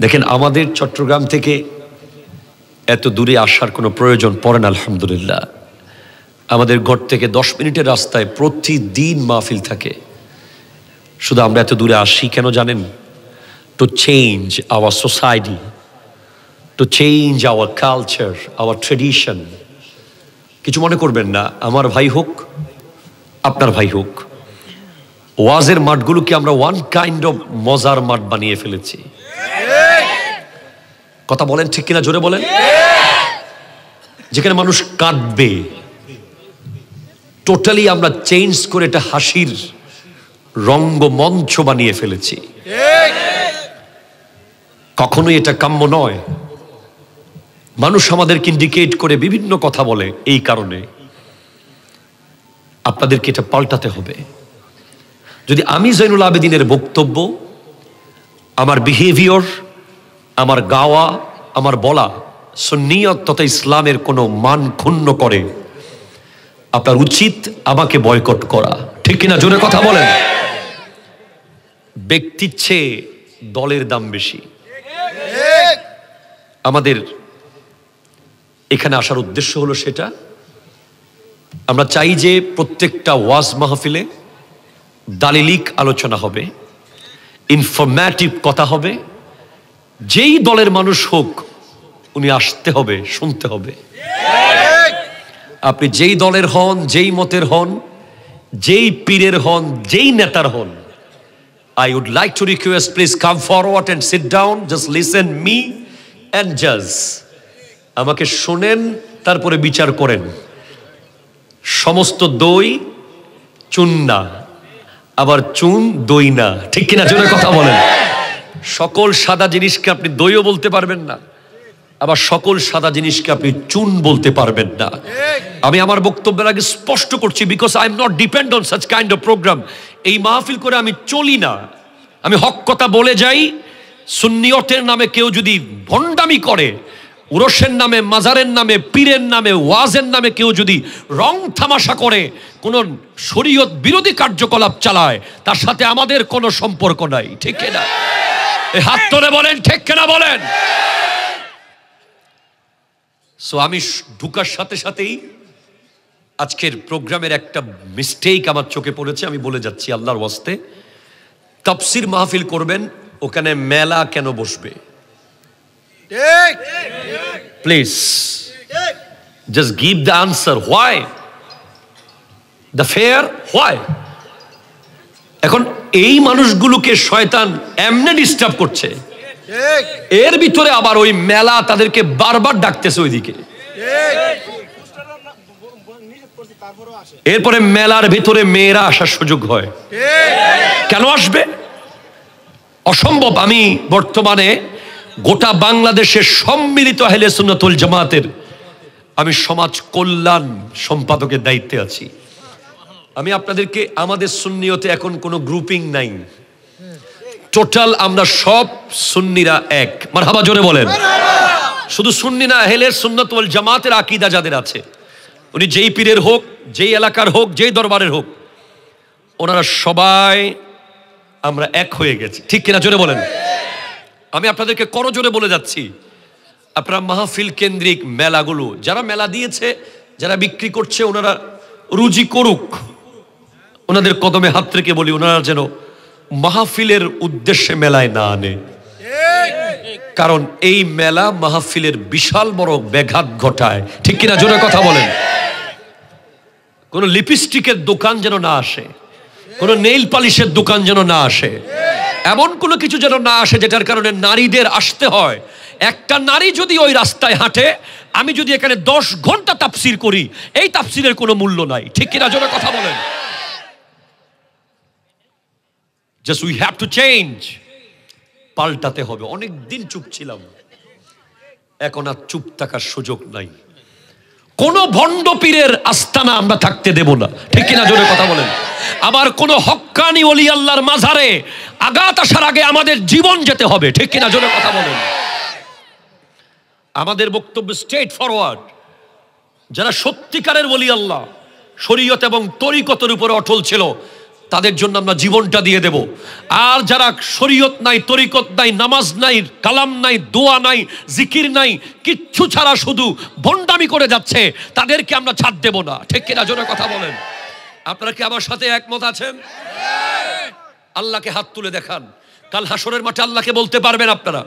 দেখেন, আমাদের চট্টগ্রাম থেকে এত দূরে আসার কোনো প্রয়োজন পড়ে না। আলহামদুলিল্লাহ, আমাদের ঘর থেকে 10 মিনিটের রাস্তায় প্রতিদিন মাহফিল থাকে। শুধু আমরা এত দূরে আসি কেন জানেন? To change our society, to change our culture, our tradition. কিছু মনে করবেন না, আমার ভাই হোক, আপনার ভাই হোক, ওয়াজের মাঠগুলোকে আমরা ওয়ান কাইন্ড অফ মজার মাঠ বানিয়ে ফেলেছি। কথা বলেন ঠিক কিনা? জোরে বলেন। যেখানে মানুষ কাঁদবে, টোটালি আমরা চেঞ্জ করে এটা হাসির রঙ্গমঞ্চ বানিয়ে ফেলেছি। কখনোই এটা কাম্য নয়। মানুষ আমাদেরকে ইন্ডিকেট করে বিভিন্ন কথা বলে, এই কারণে আপনাদেরকে এটা পাল্টাতে হবে। যদি আমি জৈনুল আবেদিনের বক্তব্য, আমার বিহেভিয়র, আমার গাওয়া, আমার বলা সুন্নিয়ত তথা ইসলামের কোনো মান ক্ষুণ্ণ করে, আপনার উচিত আমাকে বয়কট করা। ঠিক কিনা? জোরে কথা বলেন। ব্যক্তির চেয়ে দলের দাম বেশি। আমাদের এখানে আসার উদ্দেশ্য হলো সেটা। আমরা চাই যে প্রত্যেকটা ওয়াজ মাহফিলে দালিলিক আলোচনা হবে, ইনফরমেটিভ কথা হবে। যেই দলের মানুষ হোক, উনি আসতে হবে, শুনতে হবে। আপনি যেই দলের হন, যেই মতের হন, যেই পীরের হন, যেই নেতার হন, I would like to request, please come forward and sit down, just listen me and judge. আমাকে শোনেন, তারপরে বিচার করেন। সমস্ত দই চুন না, আবার চুন দই না। ঠিক কিনা? জোরে কথা বলেন। সকল সাদা জিনিসকে আপনি দইও বলতে পারবেন না, আবার সকল সাদা জিনিসকে আপনি চুন বলতে পারবেন না। আমি আমার বক্তব্যের আগে স্পষ্ট করছি, because I am not depend on such kind of program. এই মাহফিল করে আমি চলি না, আমি হক কথা বলে যাই। সুন্নিয়তের নামে কেউ যদি ভণ্ডামি করে, উরসের নামে, মাজারের নামে, পীরের নামে, ওয়াজের নামে কেউ যদি রং তামাশা করে, কোন শরীয়ত বিরোধী কার্যকলাপ চালায়, তার সাথে আমাদের কোনো সম্পর্ক নাই। ঠিক কিনা? এই হাত তুলে বলেন ঠিক কিনা বলেন। সো আমি ঢুকার সাথে সাথেই আজকের প্রোগ্রামের একটা মিস্টেক আমার চোখে পড়েছে, আমি বলে যাচ্ছি আল্লাহর ওয়াস্তে। তাফসীর মাহফিল করবেন, ওখানে মেলা কেন বসবে? Please just give the answer. Why the fair? Why? এখন এই মানুষগুলোকে শয়তান এমনি ডিস্টার্ব করছে, এর ভিতরে আবার ওই মেলা তাদেরকে বারবার ডাকতেছে ওইদিকে। এরপরে মেলার ভিতরে মেয়েরা আসার সুযোগ হয়। কেন আসবে? অসম্ভব। আমি বর্তমানে গোটা বাংলাদেশের সম্মিলিত আহলে সুন্নাত ওয়াল জামাতের আমি সমাজ কল্যাণ সম্পাদকের দায়িত্বে আছি। আমি আপনাদেরকে, আমাদের সুন্নিয়তে এখন কোনো গ্রুপিং নাই, টোটাল আমরা সব সুন্নিরা এক। মারহাবা, জোরে বলেন। শুধু সুন্নি না, আহলে সুন্নাত ওয়াল জামাতের আকীদা যাদের আছে, উনি যেই পীরের হোক, যেই এলাকার হোক, যেই দরবারের হোক, ওনারা সবাই আমরা এক হয়ে গেছি। ঠিক কিনা? জোরে বলেন। আমি আপনাদেরকে করজোরে বলে যাচ্ছি, আপনারা মাহফিল কেন্দ্রিক মেলাগুলো, যারা মেলা দিয়েছে, যারা বিক্রি করছে, ওনারা রুজি করুক। ওনাদের কদমে হাত রেখে বলি, ওনারা যেন মাহফিলের উদ্দেশ্যে মেলায় না আনে। কারণ এই মেলা মাহফিলের বিশাল বড় ব্যাঘাত ঘটায়। ঠিক কিনা? জোরে কথা বলেন। কোন লিপস্টিকের দোকান যেন না আসে, কোন নেইল পালিশের দোকান যেন না আসে, এমন কোনো কিছু যেন না আসে যেটার কারণে নারীদের আসতে হয়। একটা নারী যদি ওই রাস্তায় হাঁটে, আমি যদি এখানে 10 ঘন্টা তাফসীর করি, এই তাফসীরের কোনো মূল্য নাই। ঠিক কিনা? জোরে কথা বলেন। Just we have to change. পাল্টাতে হবে। অনেক দিন চুপ ছিলাম, এখন আর চুপ থাকার সুযোগ নাই। কোন ভণ্ড পীরের আস্তানা আমরা থাকতে দেব না। ঠিক কিনা? জোরে কথা বলেন। আবার কোন হক্কানি ওলি আল্লাহর মাজারে আঘাত আসার আগে আমাদের জীবন যেতে হবে। ঠিক কিনা? জোরে কথা বলেন। আমাদের বক্তব্য স্ট্রেট ফরওয়ার্ড। যারা সত্যিকারের ওলি আল্লাহ, শরীয়ত এবং তরিকতের উপরে অটল ছিল, তাদের জন্য আমরা জীবনটা দিয়ে দেব। আর যারা শরীয়ত নাই, তরিকত নাই, নামাজ নাই, কালাম নাই, দোয়া নাই, জিকির নাই, কিচ্ছু ছাড়া শুধু ভণ্ডামি করে যাচ্ছে, তাদেরকে আমরা ছাড় দেব না। ঠিক কিনা জোরে কথা বলেন। আপনারা কি আমার সাথে একমত আছেন? আল্লাহকে হাত তুলে দেখান, কাল হাসরের মাঠে আল্লাহকে বলতে পারবেন আপনারা,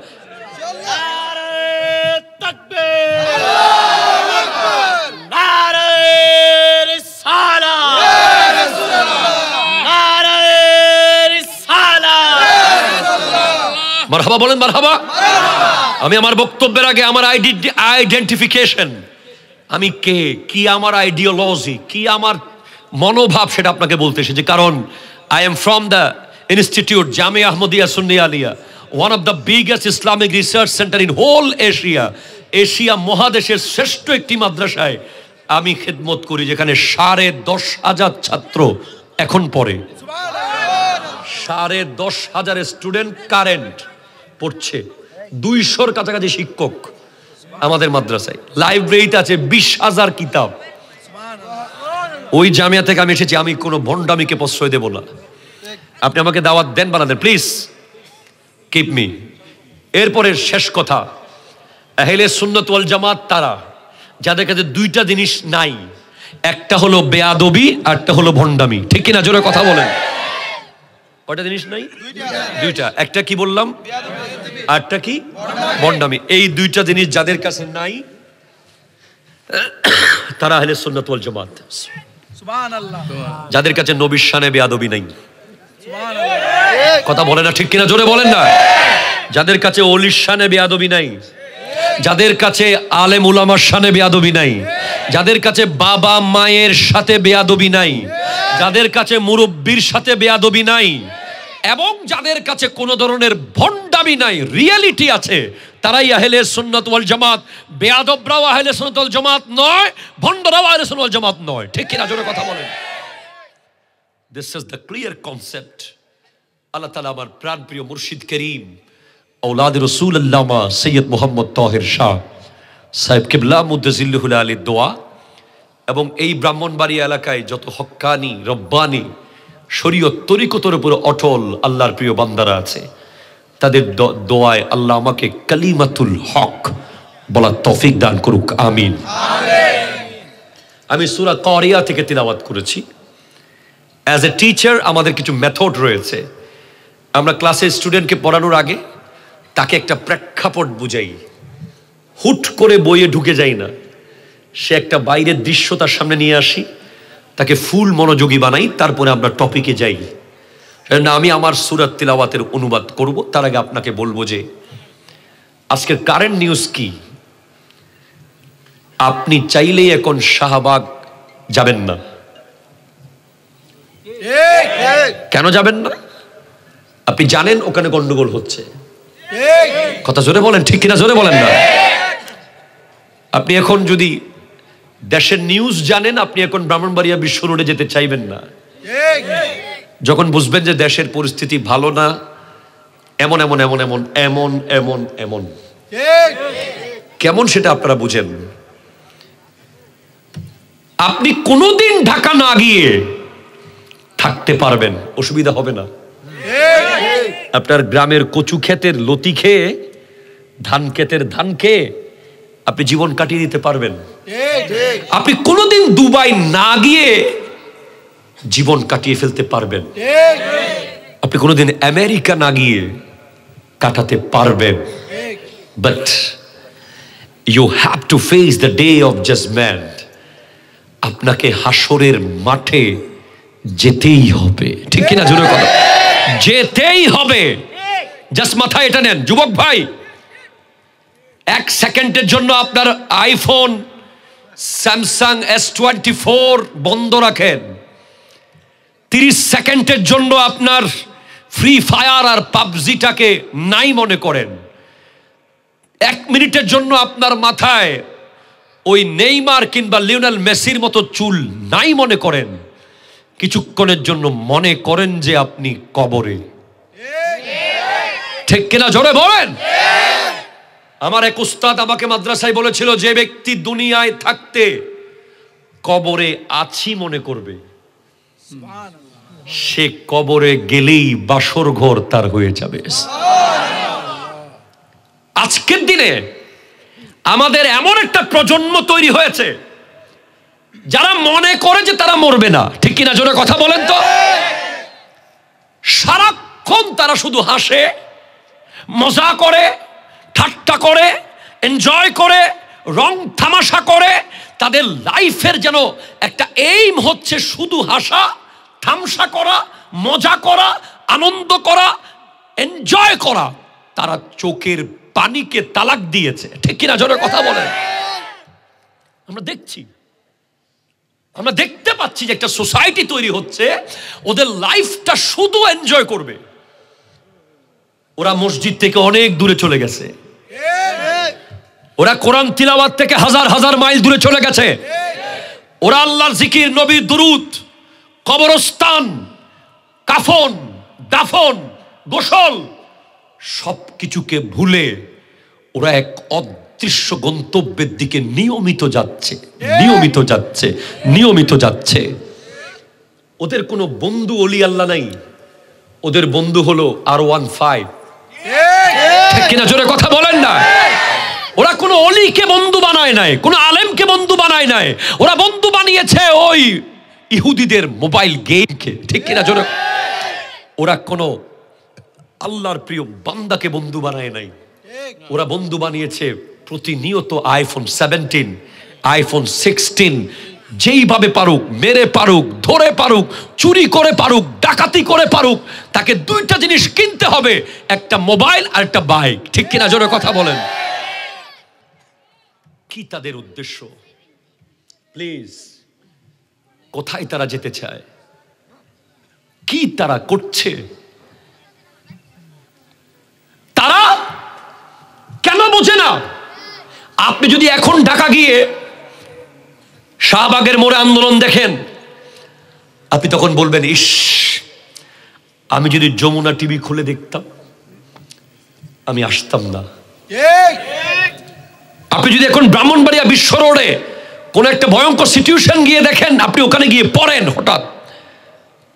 মারহাবা বলেন, মারহাবা। আমি আমার বক্তব্যের আগে আমার আইডেন্টিফিকেশন, আমি কে, কি আমার আইডিওলজি, কি আমার মনোভাব, সেটা আপনাকে বলতে এসেছি। কারণ I am from the institute Jamia Ahmadiyya Sunniya Aliya, one of the biggest Islamic research center in whole Asia. Asia মহাদেশের শ্রেষ্ঠ একটি মাদ্রাসায় আমি খেদমত করি, যেখানে 10,500 ছাত্র এখন পড়ে, 10,500 স্টুডেন্ট কারেন্ট পড়ছে, 200-র কাছাকাছি শিক্ষক আমাদের মাদ্রাসায়। লাইব্রেরিতে আছে 20,000 কিতাব। ওই জামিয়া থেকে আমি এসেছি, আমি কোনো ভণ্ডামিকে প্রশ্রয় দেব না। আপনি আমাকে দাওয়াত দেন বানাদেন, প্লিজ কিপ মি। এরপরে শেষ কথা, আহলে সুন্নাত ওয়াল জামাত তারা যাদের কাছে দুইটা জিনিস নাই, একটা হলো বেয়াদবি, আরটা হলো ভণ্ডামি। ঠিক কিনা জোরে কথা বলেন। কয়টা জিনিস নাই? দুইটা। একটা কি বললাম? আরটা কি? ভণ্ডামি। এই দুইটা জিনিস যাদের কাছে নাই, তারা আহলে সুন্নাত ওয়াল জামাত। সুবহানাল্লাহ। যাদের কাছে নবীর শানে বেয়াদবি নাই, কথা বলে না, ঠিক কিনা জোরে বলেন না। যাদের কাছে ওলির শানে বেয়াদবি নাই, যাদের কাছে আলেম উলামার শানে বেয়াদবি নাই, যাদের কাছে বাবা মায়ের সাথে বেয়াদবি নাই, যাদের কাছে মুরব্বির সাথে বেয়াদবি নাই, এবং যাদের কাছে কোনো ধরনের ভণ্ডামি নাই, রিয়েলিটি আছে, তারাই আহলে সুন্নাত ওয়াল জামাত। বেয়াদবরাও আহলে সুন্নাত ওয়াল জামাত নয়, ভণ্ডরাও আহলে সুন্নাত ওয়াল জামাত নয়। ঠিক কিনা জোরে কথা বলেন। This is the clear concept. আল্লাহ তাআলা আমার প্রাণপ্রিয় মুর্শিদ করিম औलाद रसूल अल्लामा सैयद मोहम्मद ताहिर शाह साहेब किबला मुद्दजिल्लुहुल आली দোয়া এবং এই ব্রাহ্মণবাড়িয়া এলাকায় যত হক্কানি রব্বানি শরীয়ত তরিকতের উপর অটল আল্লাহর প্রিয় বান্দারা আছে, তাদের দোয়ায় আল্লাহ আমাকে কালিমাতুল হক বলার তৌফিক দান করুক, আমিন। আমি সূরা কারিয়া থেকে তিলাওয়াত করেছি। অ্যাজ এ টিচার আমাদের কিছু মেথড রয়েছে। আমরা ক্লাসে স্টুডেন্টকে পড়ানোর আগে তাকে একটা প্রেক্ষাপট বুঝাই, হুট করে বইয়ে ঢুকে যাই না। সে একটা বাইরের দৃশ্য তার সামনে নিয়ে আসি, তাকে ফুল মনোযোগী বানাই, তারপরে আমরা টপিকে যাই। আমি আমার সূরা তিলাওয়াতের অনুবাদ করব, তার আগে আপনাকে বলবো যে আজকের কারেন্ট নিউজ কি। আপনি চাইলেই এখন শাহবাগ যাবেন না। কেন যাবেন না? আপনি জানেন ওখানে গন্ডগোল হচ্ছে, কথা জোরে বলেন, ঠিক কিনা জোরে বলেন না। আপনি এখন যদি দেশের নিউজ জানেন, আপনি এখন ব্রাহ্মণবাড়িয়া বিশ্ব রোডে যেতে চাইবেন না। যখন বুঝবেন যে দেশের পরিস্থিতি ভালো না, এমন এমন এমন এমন এমন এমন এমন কেমন সেটা আপনারা বুঝেন। আপনি কোনোদিন ঢাকা না গিয়ে থাকতে পারবেন, অসুবিধা হবে না। আপনার গ্রামের কচু ক্ষেতের লতি খেয়ে, ধান ক্ষেতের ধান খেয়ে আপনি জীবন কাটিয়ে দিতে পারবেন। আপনি কোনোদিন দুবাই না গিয়ে জীবন কাটিয়ে ফেলতে পারবেন। আপনি কোনোদিন আমেরিকা না গিয়ে কাটাতে পারবেন। But you have to face the day of judgment. আপনাকে হাসরের মাঠে যেতেই হবে, ঠিক কিনা জোরে কথা, যেতেই হবে। জাস্ট মাথায় এটা নেন যুবক ভাই। 1 সেকেন্ডের জন্য আপনার আইফোন, স্যামসাং S24 বন্ধ রাখেন। 30 সেকেন্ডের জন্য আপনার ফ্রি ফায়ার আর পাবজিটাকে নাই মনে করেন। 1 মিনিটের জন্য আপনার মাথায় ওই নেইমার কিংবা লিওনেল মেসির মতো চুল নাই মনে করেন। কিছুক্ষণের জন্য মনে করেন যে আপনি কবরে, ঠিক কিনা জোরে বলেন। আমার এক উস্তাদ আমাকে মাদ্রাসায় বলেছিল, যে ব্যক্তি দুনিয়ায় থাকতে কবরে আছি মনে করবে, সে কবরে গেলেই বাসর ঘর তার হয়ে যাবে। আজকের দিনে আমাদের এমন একটা প্রজন্ম তৈরি হয়েছে যারা মনে করে যে তারা মরবে না, ঠিক কিনা জোরে কথা বলেন তো? সারাক্ষণ তারা শুধু হাসে, মজা করে, ঠাট্টা করে, এনজয় করে, রং তামাশা করে। তাদের লাইফের যেন একটা এইম হচ্ছে শুধু হাসা, তামাশা করা, মজা করা, আনন্দ করা, এনজয় করা। তারা চোখের পানিকে তালাক দিয়েছে, ঠিক কিনা জোরে কথা বলেন? আমরা দেখছি, আমরা দেখতে পাচ্ছি যে একটা সোসাইটি তৈরি হচ্ছে, ওদের লাইফটা শুধু এনজয় করবে। ওরা মসজিদ থেকে অনেক দূরে চলে গেছে, ওরা কোরআন তিলাওয়াত থেকে হাজার হাজার মাইল দূরে চলে গেছে। ওরা আল্লাহর জিকির, নবীর দুরূদ, কবরস্থান, কাফন, দাফন, গোসল সবকিছুকে ভুলে ওরা এক অদৃশ্য গন্তব্যের দিকে নিয়মিত যাচ্ছে, নিয়মিত যাচ্ছে, নিয়মিত যাচ্ছে। ওদের কোনো বন্ধু অলি আল্লাহ নাই, ওদের বন্ধু হলো R15, ঠিক কিনা জোরে কথা বলেন না? ওরা কোনো অলিকে বন্ধু বানায় নাই, কোনো আলেমকে বন্ধু বানায় নাই, ওরা বন্ধু বানিয়েছে ওই ইহুদিদের মোবাইল গেমকে, ঠিক কিনা জোরে? ওরা কোনো আল্লাহর প্রিয় বান্দাকে বন্ধু বানায় নাই, ওরা বন্ধু বানিয়েছে প্রতিনিয়ত আইফোন 17, আইফোন 16, যেইভাবে পারুক মেরে পারুক, ধরে পারুক, চুরি করে পারুক, ডাকাতি করে পারুক, তাকে দুইটা জিনিস কিনতে হবে, একটা মোবাইল আর একটা বাইক, ঠিক কিনা জোরে কথা বলেন? কি তাদের উদ্দেশ্য? প্লিজ, কোথায় তারা যেতে চায়? কি তারা করছে? তারা কেন বোঝে না? আপনি যদি এখন ঢাকা গিয়ে শাহবাগের মোড়ে আন্দোলন দেখেন, আপনি তখন বলবেন, ইস, আমি যদি যমুনা টিভি খুলে দেখতাম আমি আসতাম না। আপনি যদি এখন ব্রাহ্মণবাড়িয়া বিশ্ব রোডে কোন একটা ভয়ঙ্কর সিচুয়েশন গিয়ে দেখেন, আপনি ওখানে গিয়ে পড়েন হঠাৎ,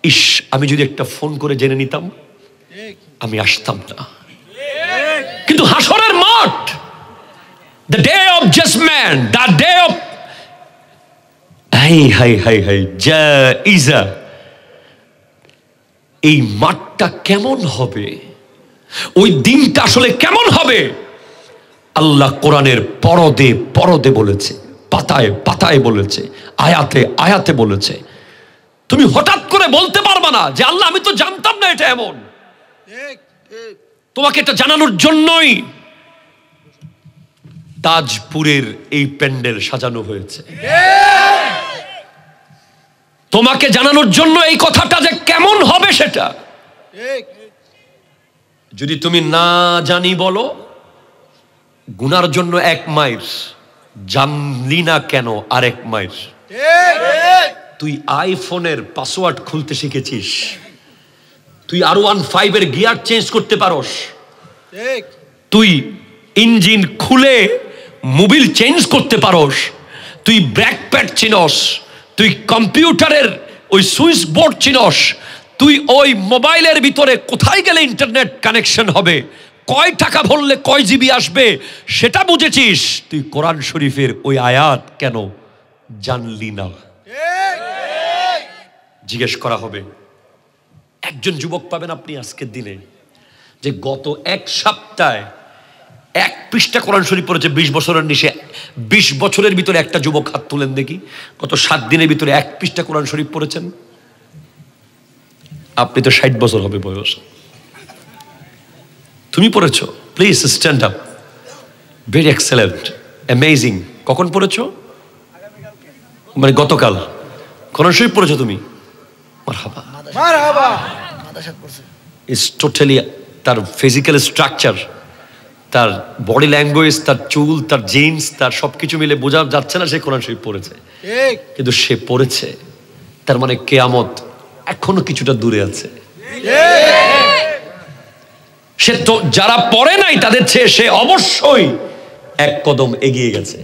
ইস, আমি যদি একটা ফোন করে জেনে নিতাম আমি আসতাম না। কিন্তু হাসরের মাঠ, the day of judgment, the day of জাইজা, এই মাঠটা কেমন হবে, ওই দিনটা আসলে কেমন হবে, আল্লাহ কোরআনের পরদে পরদে বলেছে, পাতায় পাতায় বলেছে, আয়াতে আয়াতে বলেছে। তুমি হঠাৎ করে বলতে পারবা না যে আল্লাহ আমি তো জানতাম না এটা এমন। তোমাকে এটা জানানোর জন্যই তাজপুরের এই প্যান্ডেল সাজানো হয়েছে, তোমাকে জানানোর জন্য এই কথাটা যে কেমন হবে সেটা। যদি তুমি না জানি বলো, গুনার জন্য 1 মাইল, জানলি না কেন আরেক মাইল। তুই আইফোনের পাসওয়ার্ড খুলতে শিখেছিস, তুই R15 এর গিয়ার চেঞ্জ করতে পারোস, তুই ইঞ্জিন খুলে মোবিল চেঞ্জ করতে পারোস, তুই ব্রেক প্যাড চিনস, তুই কম্পিউটারের ওই সুইচ বোর্ড চিনস, তুই ওই মোবাইলের ভিতরে কোথায় গেলে ইন্টারনেট কানেকশন হবে, কয় টাকা ভরলে কয় জিবি আসবে সেটা বুঝেছিস। তুই কোরআন শরীফের ওই আয়াত কেন জানলি না? জিজ্ঞেস করা হবে। একজন যুবক পাবেন আপনি আজকের দিনে যে গত 1 সপ্তাহে 1 পৃষ্ঠা কোরআন শরীফ পড়েছে 20 বছরের নিচে। 20 বছরের ভিতরে একটা যুবক হাত তুলেন দেখি, গত 7 দিনের ভিতরে 1 পৃষ্ঠা কোরআন শরীফ পড়েছেন। আপনি তো 60 বছর হবে বয়স, তুমি পড়েছো? Please stand up. Very excellent, amazing. কখন পড়েছো? মানে গতকাল কোরআন শরীফ পড়েছো তুমি? মারহাবা, মারহাবা। ইটস টোটালি, তার ফিজিক্যাল স্ট্রাকচার, তার বডি ল্যাঙ্গুয়েজ, তার চুল, তার জিন্স, তার সবকিছু মিলে বোঝা যাচ্ছে না সে কোরআন শরীফ পড়েছে, কিন্তু সে পড়েছে। তার মানে কিয়ামত এখনো কিছুটা দূরে আছে। সে তো যারা পড়ে নাই তাদের চেয়ে সে অবশ্যই 1 কদম এগিয়ে গেছে।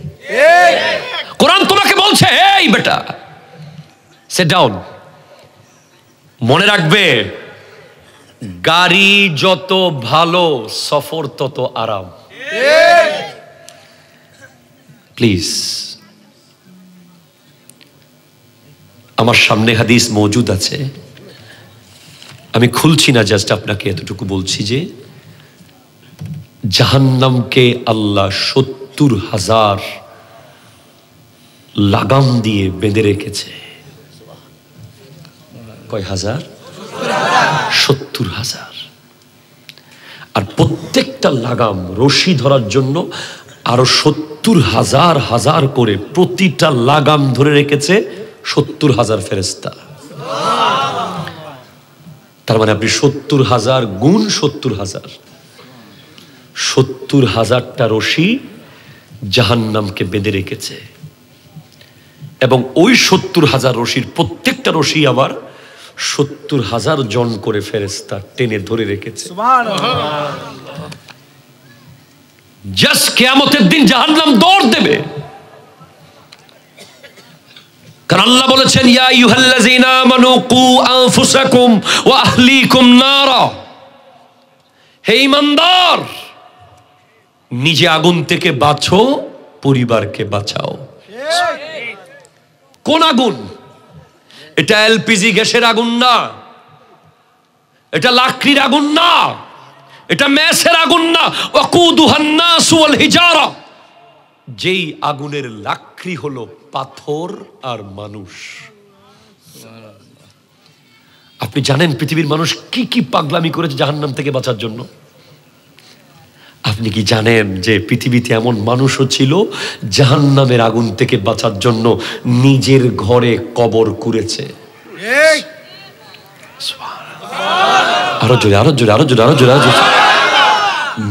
কোরআন তোমাকে বলছে, এই বেটা সিট ডাউন, মনে রাখবে, গাড়ি যত ভালো সফর তত আরাম। প্লিজ, আমার সামনে হাদিস মজুদ আছে, আমি খুলছি না, জাস্ট আপনাকে এতটুকু বলছি যে জাহান্নামকে আল্লাহ 70,000 লাগাম দিয়ে বেঁধে রেখেছে। কয় হাজার? 70,000। আর প্রত্যেকটা লাগাম রশি ধরার জন্য আরো 70,000 করে প্রতিটা লাগাম ধরে রেখেছে 70,000 ফেরেশতা। তার মানে আপনি 70,000 গুণ 70,000, 70,000টা রশি জাহান্নামকে বেঁধে রেখেছে। এবং ওই 70,000 রশির প্রত্যেকটা রশি আবার 70,000 জন করে ফেরেশতা টেনে ধরে রেখেছে। জাস্ট কিয়ামতের দিন জাহান্নাম দৌড় দেবে। কারণ আল্লাহ বলেছেন, ইয়া আইয়ুহাল্লাযীনা আমানু কু আনফুসাকুম ওয়া আহলিকুম নারা, হে ঈমানদার, নিজে আগুন থেকে বাঁচো, পরিবারকে বাঁচাও। কোন আগুন? এটা এলপিজি গ্যাসের আগুন না, এটা লাকড়ির আগুন না, এটা মেসের আগুন না। ওয়াকুদুহান নাস ওয়াল হিজারা, যেই আগুনের লাকড়ি হলো পাথর আর মানুষ। আপনি জানেন পৃথিবীর মানুষ কি কি পাগলামি করেছে জাহান্নাম থেকে বাঁচার জন্য? আপনি কি জানেন যে পৃথিবীতে এমন মানুষও ছিল জাহান্নামের আগুন থেকে বাঁচার জন্য নিজের ঘরে কবর কুড়েছে? আরো জোরে, আরো জোরে, আরো জোরে, আরো জোরে, আরো জোরে।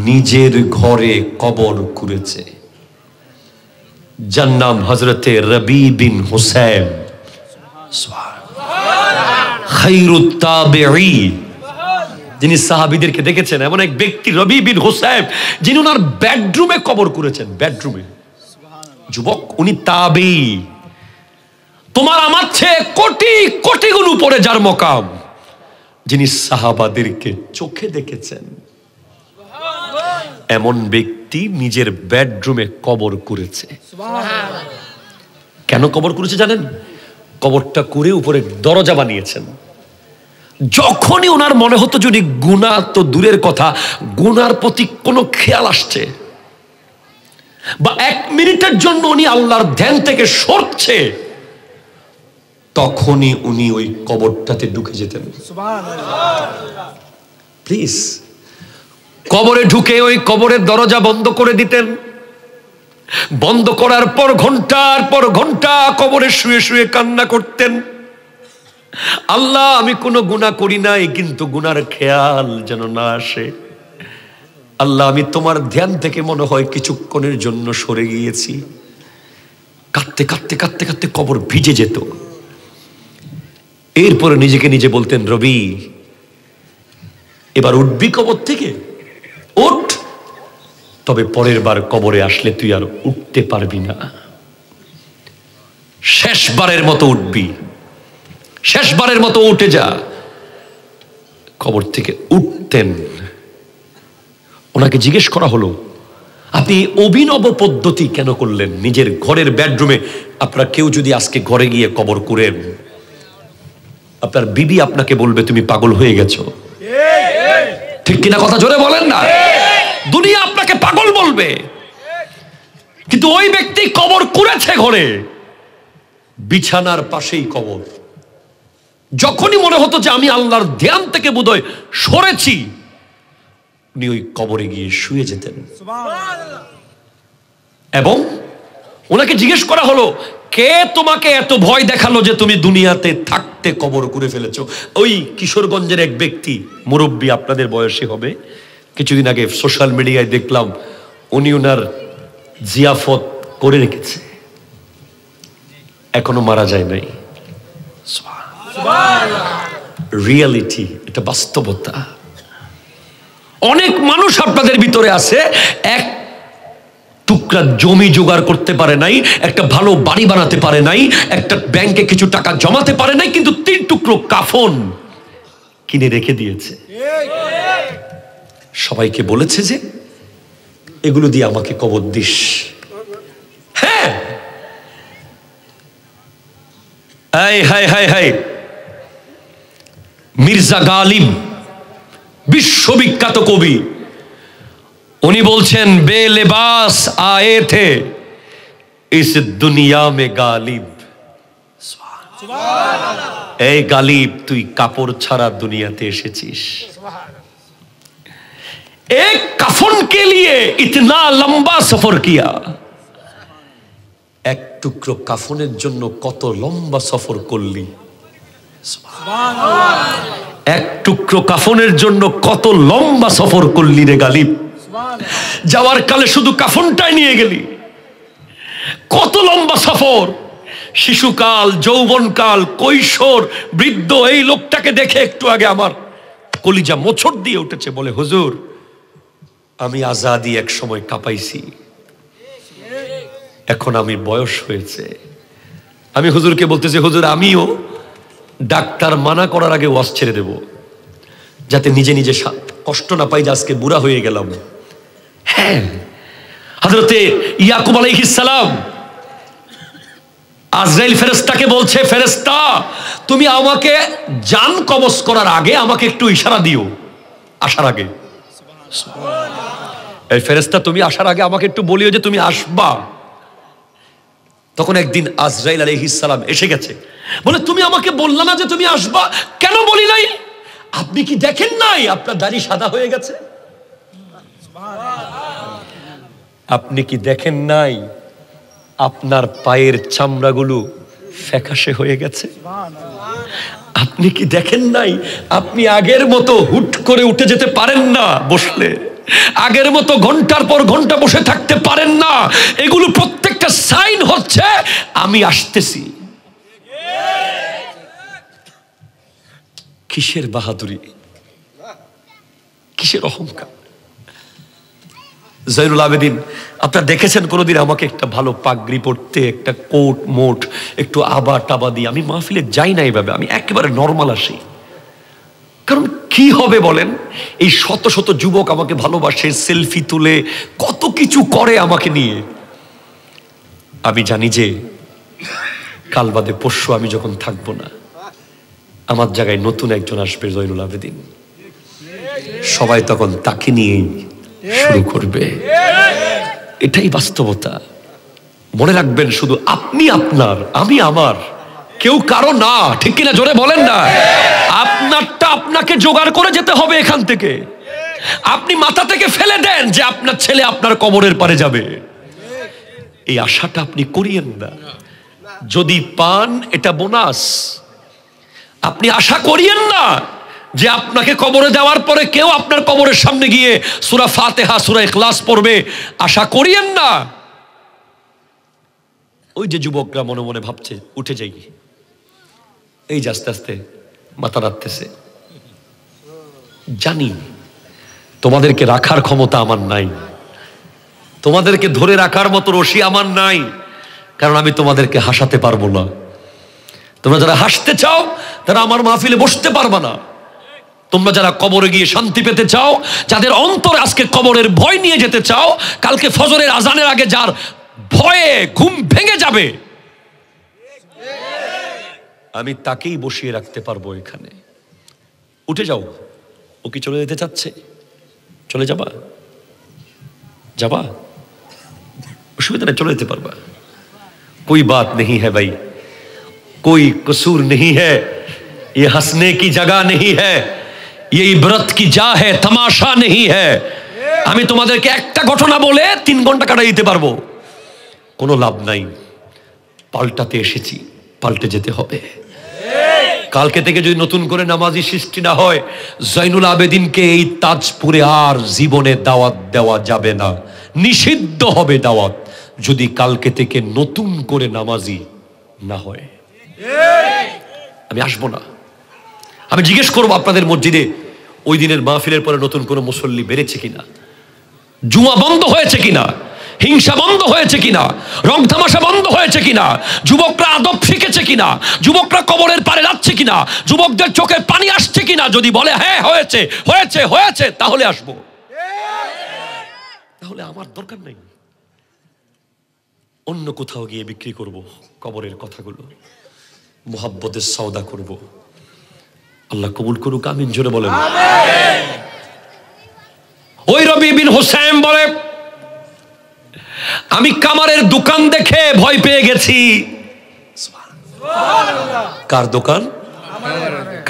নিজের ঘরে কবর কুড়েছে। যার নাম হযরতে রবি বিন হুসাইন, খায়রুত তাবিঈন, যিনি সাহাবীদেরকে দেখেছেন। এমন এক ব্যক্তি রবি বিন হুসাইন, যিনি ওনার বেডরুমে কবর করেছেন। বেডরুমে। যুবক, উনি তাবী। তোমার আমার চেয়ে কোটি কোটি গুণ উপরে যার মকাম, যিনি সাহাবাদেরকে চোখে দেখেছেন, এমন ব্যক্তি নিজের বেডরুমে কবর করেছে। কেন কবর করেছে জানেন? কবরটা করে উপরে দরজা বানিয়েছেন। যখনই ওনার মনে হতো যদি গুনাহ তো দূরের কথা, গুনার প্রতি কোনো খেয়াল আসছে বা 1 মিনিটের জন্য উনি আল্লাহর ধ্যান থেকে সরছে, তখনই উনি ওই কবরটাতে ঢুকে যেতেন। প্লিজ, কবরে ঢুকে ওই কবরের দরজা বন্ধ করে দিতেন। বন্ধ করার পর ঘন্টার পর ঘন্টা কবরে শুয়ে শুয়ে কান্না করতেন, আল্লাহ আমি কোনো গুনাহ করি নাই, কিন্তু গুনার খেয়াল যেন না আসে। আল্লাহ আমি তোমার ধ্যান থেকে মনে হয় কিছুক্ষণের জন্য সরে গিয়েছি। কাঁদতে কাঁদতে কাঁদতে কাঁদতে কবর ভিজে যেত। এরপরে নিজেকে নিজে বলতেন, রবি এবার উঠবি কবর থেকে? উঠ, তবে পরের বার কবরে আসলে তুই আর উঠতে পারবি না। শেষবারের মতো উঠবি, শেষবারের মতো উঠে যা। কবর থেকে উঠতেন। ওনাকে জিজ্ঞেস করা হলো, আপনি অভিনব পদ্ধতি কেন করলেন? নিজের ঘরের বেডরুমে আপনার কেউ যদি আজকে ঘরে গিয়ে কবর করেন, আপনার বিবি আপনাকে বলবে তুমি পাগল হয়ে গেছো। ঠিক কিনা? কথা জোরে বলেন না। দুনিয়া আপনাকে পাগল বলবে, কিন্তু ওই ব্যক্তি কবর করেছে ঘরে, বিছানার পাশেই কবর। যখনই মনে হতো যে আমি আল্লাহর ধ্যান থেকে বোধহয় সরেছি, উনি ওই কবরে গিয়ে শুয়ে যেতেন। এবং ওনাকে জিজ্ঞেস করা হলো, কে তোমাকে এত ভয় দেখালো যে তুমি দুনিয়াতে থাকতে কবর করে ফেলেছো? ওই কিশোরগঞ্জের এক ব্যক্তি, মুরব্বী, আপনাদের বয়সী হবে, কিছুদিন আগে সোশ্যাল মিডিয়ায় দেখলাম উনি ওনার জিয়াফত করে রেখেছে, এখনো মারা যায় নাই। রিয়ালিটি, এটা বাস্তবতা। অনেক মানুষ আপনাদের ভিতরে আছে, এক টুকরা জমি জোগাড় করতে পারে নাই, একটা ভালো বাড়ি বানাতে পারে নাই, একটা ব্যাংকে কিছু টাকা জমাতে পারে নাই, কিন্তু 3 টুকরো কাফন কিনে রেখে দিয়েছে। সবাইকে বলেছে যে এগুলো দিয়ে আমাকে কবর দিস। হ্যাঁ, মির্জা গালিব বিশ্ববিখ্যাত কবি, উনি বলছেন বে লেবাস আয়ে থে ইস দুনিয়া মে গালিব। এই গালিব, তুই কাপড় ছাড়া দুনিয়াতে এসেছিস। এক কাফন কে লিয়ে ইতনা লম্বা সফর কিয়া। এক টুকরো কাফনের জন্য কত লম্বা সফর করলি। এক টুকরো কাফনের জন্য কত লম্বা সফর করলি রে গালিব। যাওয়ার কালে শুধু কাফনটাই নিয়ে গেলি, কত লম্বা সফর। শিশুকাল, যৌবনকাল, কৈশোর, বৃদ্ধ, এই লোকটাকে দেখে একটু আগে আমার কলিজা মোচড় দিয়ে উঠেছে। বলে হুজুর, আমি আজাদি এক সময় কাঁপাইছি, এখন আমি বয়স হয়েছে। আমি হুজুরকে বলতেছি, হুজুর আমিও ডাক্তার মানা করার আগে ওয়াজ ছেড়ে দেব, যাতে নিজে নিজে কষ্ট না পাই যে আজকে বুড়া হয়ে গেলাম। হ্যাঁ, হযরতে ইয়াকুব আলাইহিস সালাম আজরাইল ফেরেশতাকে বলছে, ফেরেশতা তুমি আমাকে জান কবজ করার আগে আমাকে একটু ইশারা দিও। আসার আগে, এই ফেরেশতা তুমি আসার আগে আমাকে একটু বলিও যে তুমি আসবা। তখন একদিন আজরাইল আলাইহিস সালাম এসে গেছে। বলে তুমি আমাকে বললা না যে তুমি আসবা? কেন বলি নাই? আপনি কি দেখেন নাই আপনার দাড়ি সাদা হয়ে গেছে? আপনি কি দেখেন নাই আপনার পায়ের চামড়াগুলো ফ্যাকাশে হয়ে গেছে? আপনি কি দেখেন নাই আপনি আগের মতো হুট করে উঠে যেতে পারেন না বসলে? আগের মতো ঘন্টার পর ঘন্টা বসে থাকতে পারেন না? এগুলো প্রত্যেকটা সাইন হচ্ছে আমি আসতেছি। কিসের বাহাদুরি, কিসের অহংকার। জয়নুল আবেদিন, আপনারা দেখেছেন কোনোদিন আমাকে একটা ভালো পাগড়ি পরতে, একটা কোট মোট, একটু আবা টাবা দিয়ে? আমি মাহফিলে যাই না এইভাবে, আমি একেবারে নর্মাল আসি। কারণ কি হবে বলেন, এই শত শত যুবক আমাকে ভালোবাসে, সেলফি তুলে কত কিছু করে আমাকে নিয়ে। আমি জানি যে কাল বাদে পরশু আমি যখন থাকবো না, আমার জায়গায় নতুন একজন আসবে, জয়নুল আবেদিন। সবাই তখন তাকে নিয়েই শুরু করবে। এটাই বাস্তবতা। মনে রাখবেন, শুধু আপনি আপনার, আমি আমার, কেউ কারো না। ঠিক কিনা? জোরে বলেন না। আপনারটা আপনাকে জোগাড় করে যেতে হবে এখান থেকে। আপনি মাথা থেকে ফেলে দেন যে আপনার ছেলে আপনার কবরের পারে যাবে, এই আশাটা আপনি করিয়েন না। যদি পান এটা বোনাস। আপনি আশা করিয়েন না যে আপনাকে কবরে দেওয়ার পরে কেউ আপনার কবরের সামনে গিয়ে সূরা ফাতিহা, সূরা ইখলাস পড়বে। আশা করিয়েন না। ওই যে যুবকরা মনে মনে ভাবছে উঠে যাই, এই যে আস্তে আস্তে মাথা রাখতেছে। জানি তোমাদেরকে রাখার ক্ষমতা আমার নাই, তোমাদেরকে ধরে রাখার মতো রশি আমার নাই, কারণ আমি তোমাদেরকে হাসাতে পারবো না। তোমরা যারা হাসতে চাও তারা আমার মাহফিলে বসতে পারবা না। তোমরা যারা কবরে গিয়ে শান্তি পেতে চাও, যাদের অন্তরে আজকে কবরের ভয় নিয়ে যেতে চাও, কালকে ফজরের আজানের আগে যার ভয়ে ঘুম ভেঙে যাবে, আমি তাকেই বসিয়ে রাখতে পারবো এখানে। উঠে যাও। ও কি চলে যেতে চাচ্ছে? চলে যাবা? যাবা? অসুবিধা নেই, চলে যেতে পারবা। कोई बात नहीं है भाई, कोई कसूर नहीं है, ये हंसने की जगह नहीं है, ये इबरत की जा है, तमाशा नहीं है। আমি তোমাদেরকে একটা ঘটনা বলে 3 ঘন্টা কাটাই দিতে পারবো, কোনো লাভ নাই। পাল্টাতে এসেছি, পাল্টে যেতে হবে। কালকে থেকে যদি নতুন করে নামাজি সৃষ্টি না হয়, জয়নুল আবেদিনকে এই তাজপুরে আর জীবনে দাওয়াত দেওয়া যাবে না, নিষিদ্ধ হবে দাওয়াত, যদি কালকে থেকে নতুন করে নামাজি না হয়। আমি আসবো না। আমি জিজ্ঞেস করবো আপনাদের মসজিদে ওই দিনের মাহফিলের পরে নতুন কোনো মুসল্লি বেড়েছে কিনা, জুমা বন্ধ হয়েছে কিনা, হিংসা বন্ধ হয়েছে কিনা, রং তামাশা বন্ধ হয়েছে কিনা, যুবকরা আদব শিখেছে কিনা, যুবকরা কবরের পারে যাচ্ছে কিনা, যুবকদের চোখে পানি আসছে কিনা। যদি বলে হ্যাঁ হয়েছে হয়েছে হয়েছে, তাহলে আসবো, তাহলে আমার দরকার নেই। অন্য কোথাও গিয়ে বিক্রি করব কবরের কথাগুলো, মুহাব্বতের সওদা করব। আল্লাহ কবুল করুক, আমিন জোরে বলেন। ওই রবি বিন হুসাইন বলে, আমি কামারের দোকান দেখে ভয় পেয়ে গেছি। কার দোকান?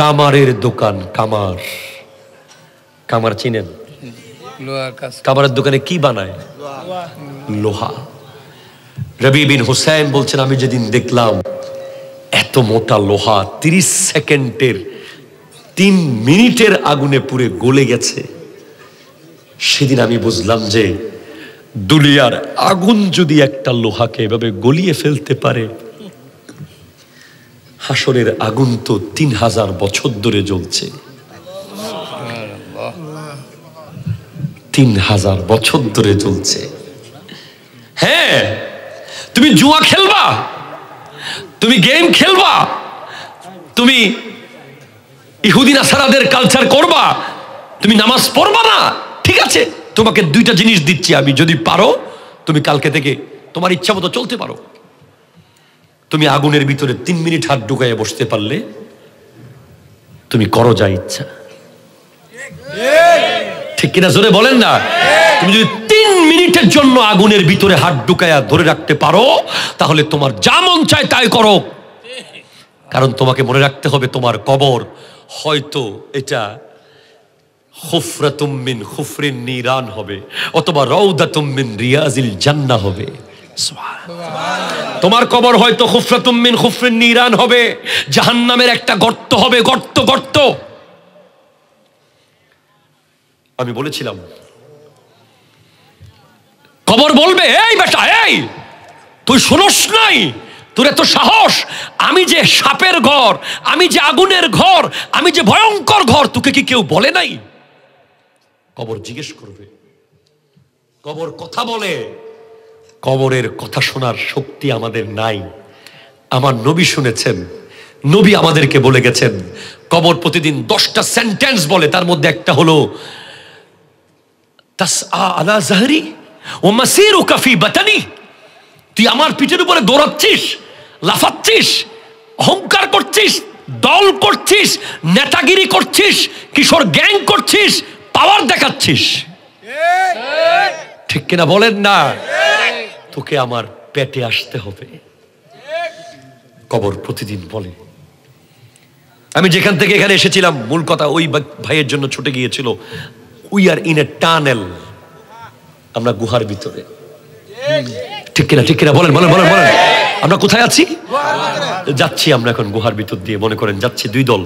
কামারের দোকান। কামার, কামার চিনেন? কামারের দোকানে কি বানায়? লোহা। রবি বিন হুসাইন বলছেন, আমি যেদিন দেখলাম এত মোটা লোহা 30 সেকেন্ডের 3 মিনিটের আগুনে পুড়ে গলে গেছে, সেদিন আমি বুঝলাম যে দুনিয়ার আগুন যদি একটা লোহাকে এভাবে গলিয়ে ফেলতে পারে, হাসরের আগুন তো 3000 বছর ধরে জ্বলছে। 3000 বছর ধরে জ্বলছে। হ্যাঁ, তুমি জুয়া খেলবা, তুমি গেম খেলবা, তুমি ইহুদি নাসারাদের কালচার করবা, তুমি নামাজ পড়বা না, ঠিক আছে, তোমাকে 2টা জিনিস দিচ্ছি আমি, যদি পারো তুমি কালকে থেকে তোমার ইচ্ছা মতো চলতে পারো। তুমি আগুনের ভিতরে 3 মিনিট হাত ঢুকাইয়া বসতে পারলে তুমি করো যা ইচ্ছা। ঠিক কিনা জোরে বলেন না? তুমি যদি 3 মিনিটের জন্য আগুনের ভিতরে হাত ঢুকাইয়া ধরে রাখতে পারো, তাহলে তোমার যা মন চায় তাই করো। কারণ তোমাকে মনে রাখতে হবে, তোমার কবর হয়তো এটা খুফরাতুম মিন খুফরিন নিরান হবে, অথবা রাউদাতুম মিন রিয়াজিল জান্নাহ হবে। তোমার কবর হয়তো খুফরাতুম মিন খুফরিন নিরান হবে, জাহান্নামের একটা গর্ত হবে, গর্ত গর্ত। আমি বলেছিলাম, কবর বলবে, এই বেটা, এই তুই শুনস নাই, তোর এত সাহস, আমি যে সাপের ঘর, আমি যে আগুনের ঘর, আমি যে ভয়ঙ্কর ঘর, তোকে কি কেউ বলে নাই? কবর জিজ্ঞেস করবে। কবর কথা বলে। কবরের কথা শোনার শক্তি আমাদের নাই। আমার নবী শুনেছেন, নবী আমাদেরকে বলে গেছেন, কবর প্রতিদিন 10টা সেন্টেন্স বলে, তার মধ্যে একটা হলো তাসআ আলা যাহরি ওয়া মাসিরুকা ফি বাতানি। তুই আমার পিঠের উপরে দৌড়াচ্ছিস, লাফাচ্ছিস, অহংকার করছিস, দল করছিস, নেতাগিরি করছিস, কিশোর গ্যাং করছিস, পাওয়ার দেখাচ্ছিস। ঠিক কিনা বলেন না? তোকে আমার পেটে আসতে হবে। কবর প্রতিদিন বলে। আমি যেখান থেকে এখানে এসেছিলাম, মূল কথা ওই ভাইয়ের জন্য ছুটে গিয়েছিল, we are in a tunnel, আমরা গুহার ভিতরে। ঠিক কিনা? ঠিক কিনা? বলেন বলেন বলেন বলেন। আমরা কোথায় আছি? যাচ্ছি আমরা এখন গুহার ভিতর দিয়ে। মনে করেন যাচ্ছি 2 দল।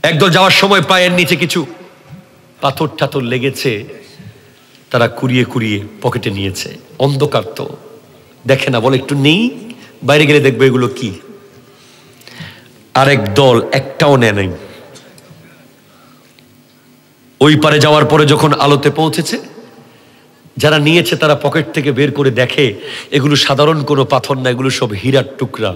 একদল যাওয়ার সময় পায়ের নিচে কিছু পাথর টাথর লেগেছে, তারা কুড়িয়ে কুড়িয়ে পকেটে নিয়েছে। অন্ধকার তো, দেখে না, বলে একটু নেই, বাইরে গেলে দেখবে এগুলো কি। আরেক দল একটাও নেয় নাই। ওই পারে যাওয়ার পরে যখন আলোতে পৌঁছেছে, যারা নিয়েছে তারা পকেট থেকে বের করে দেখে এগুলো সাধারণ কোনো পাথর না, এগুলো সব হীরার টুকরা।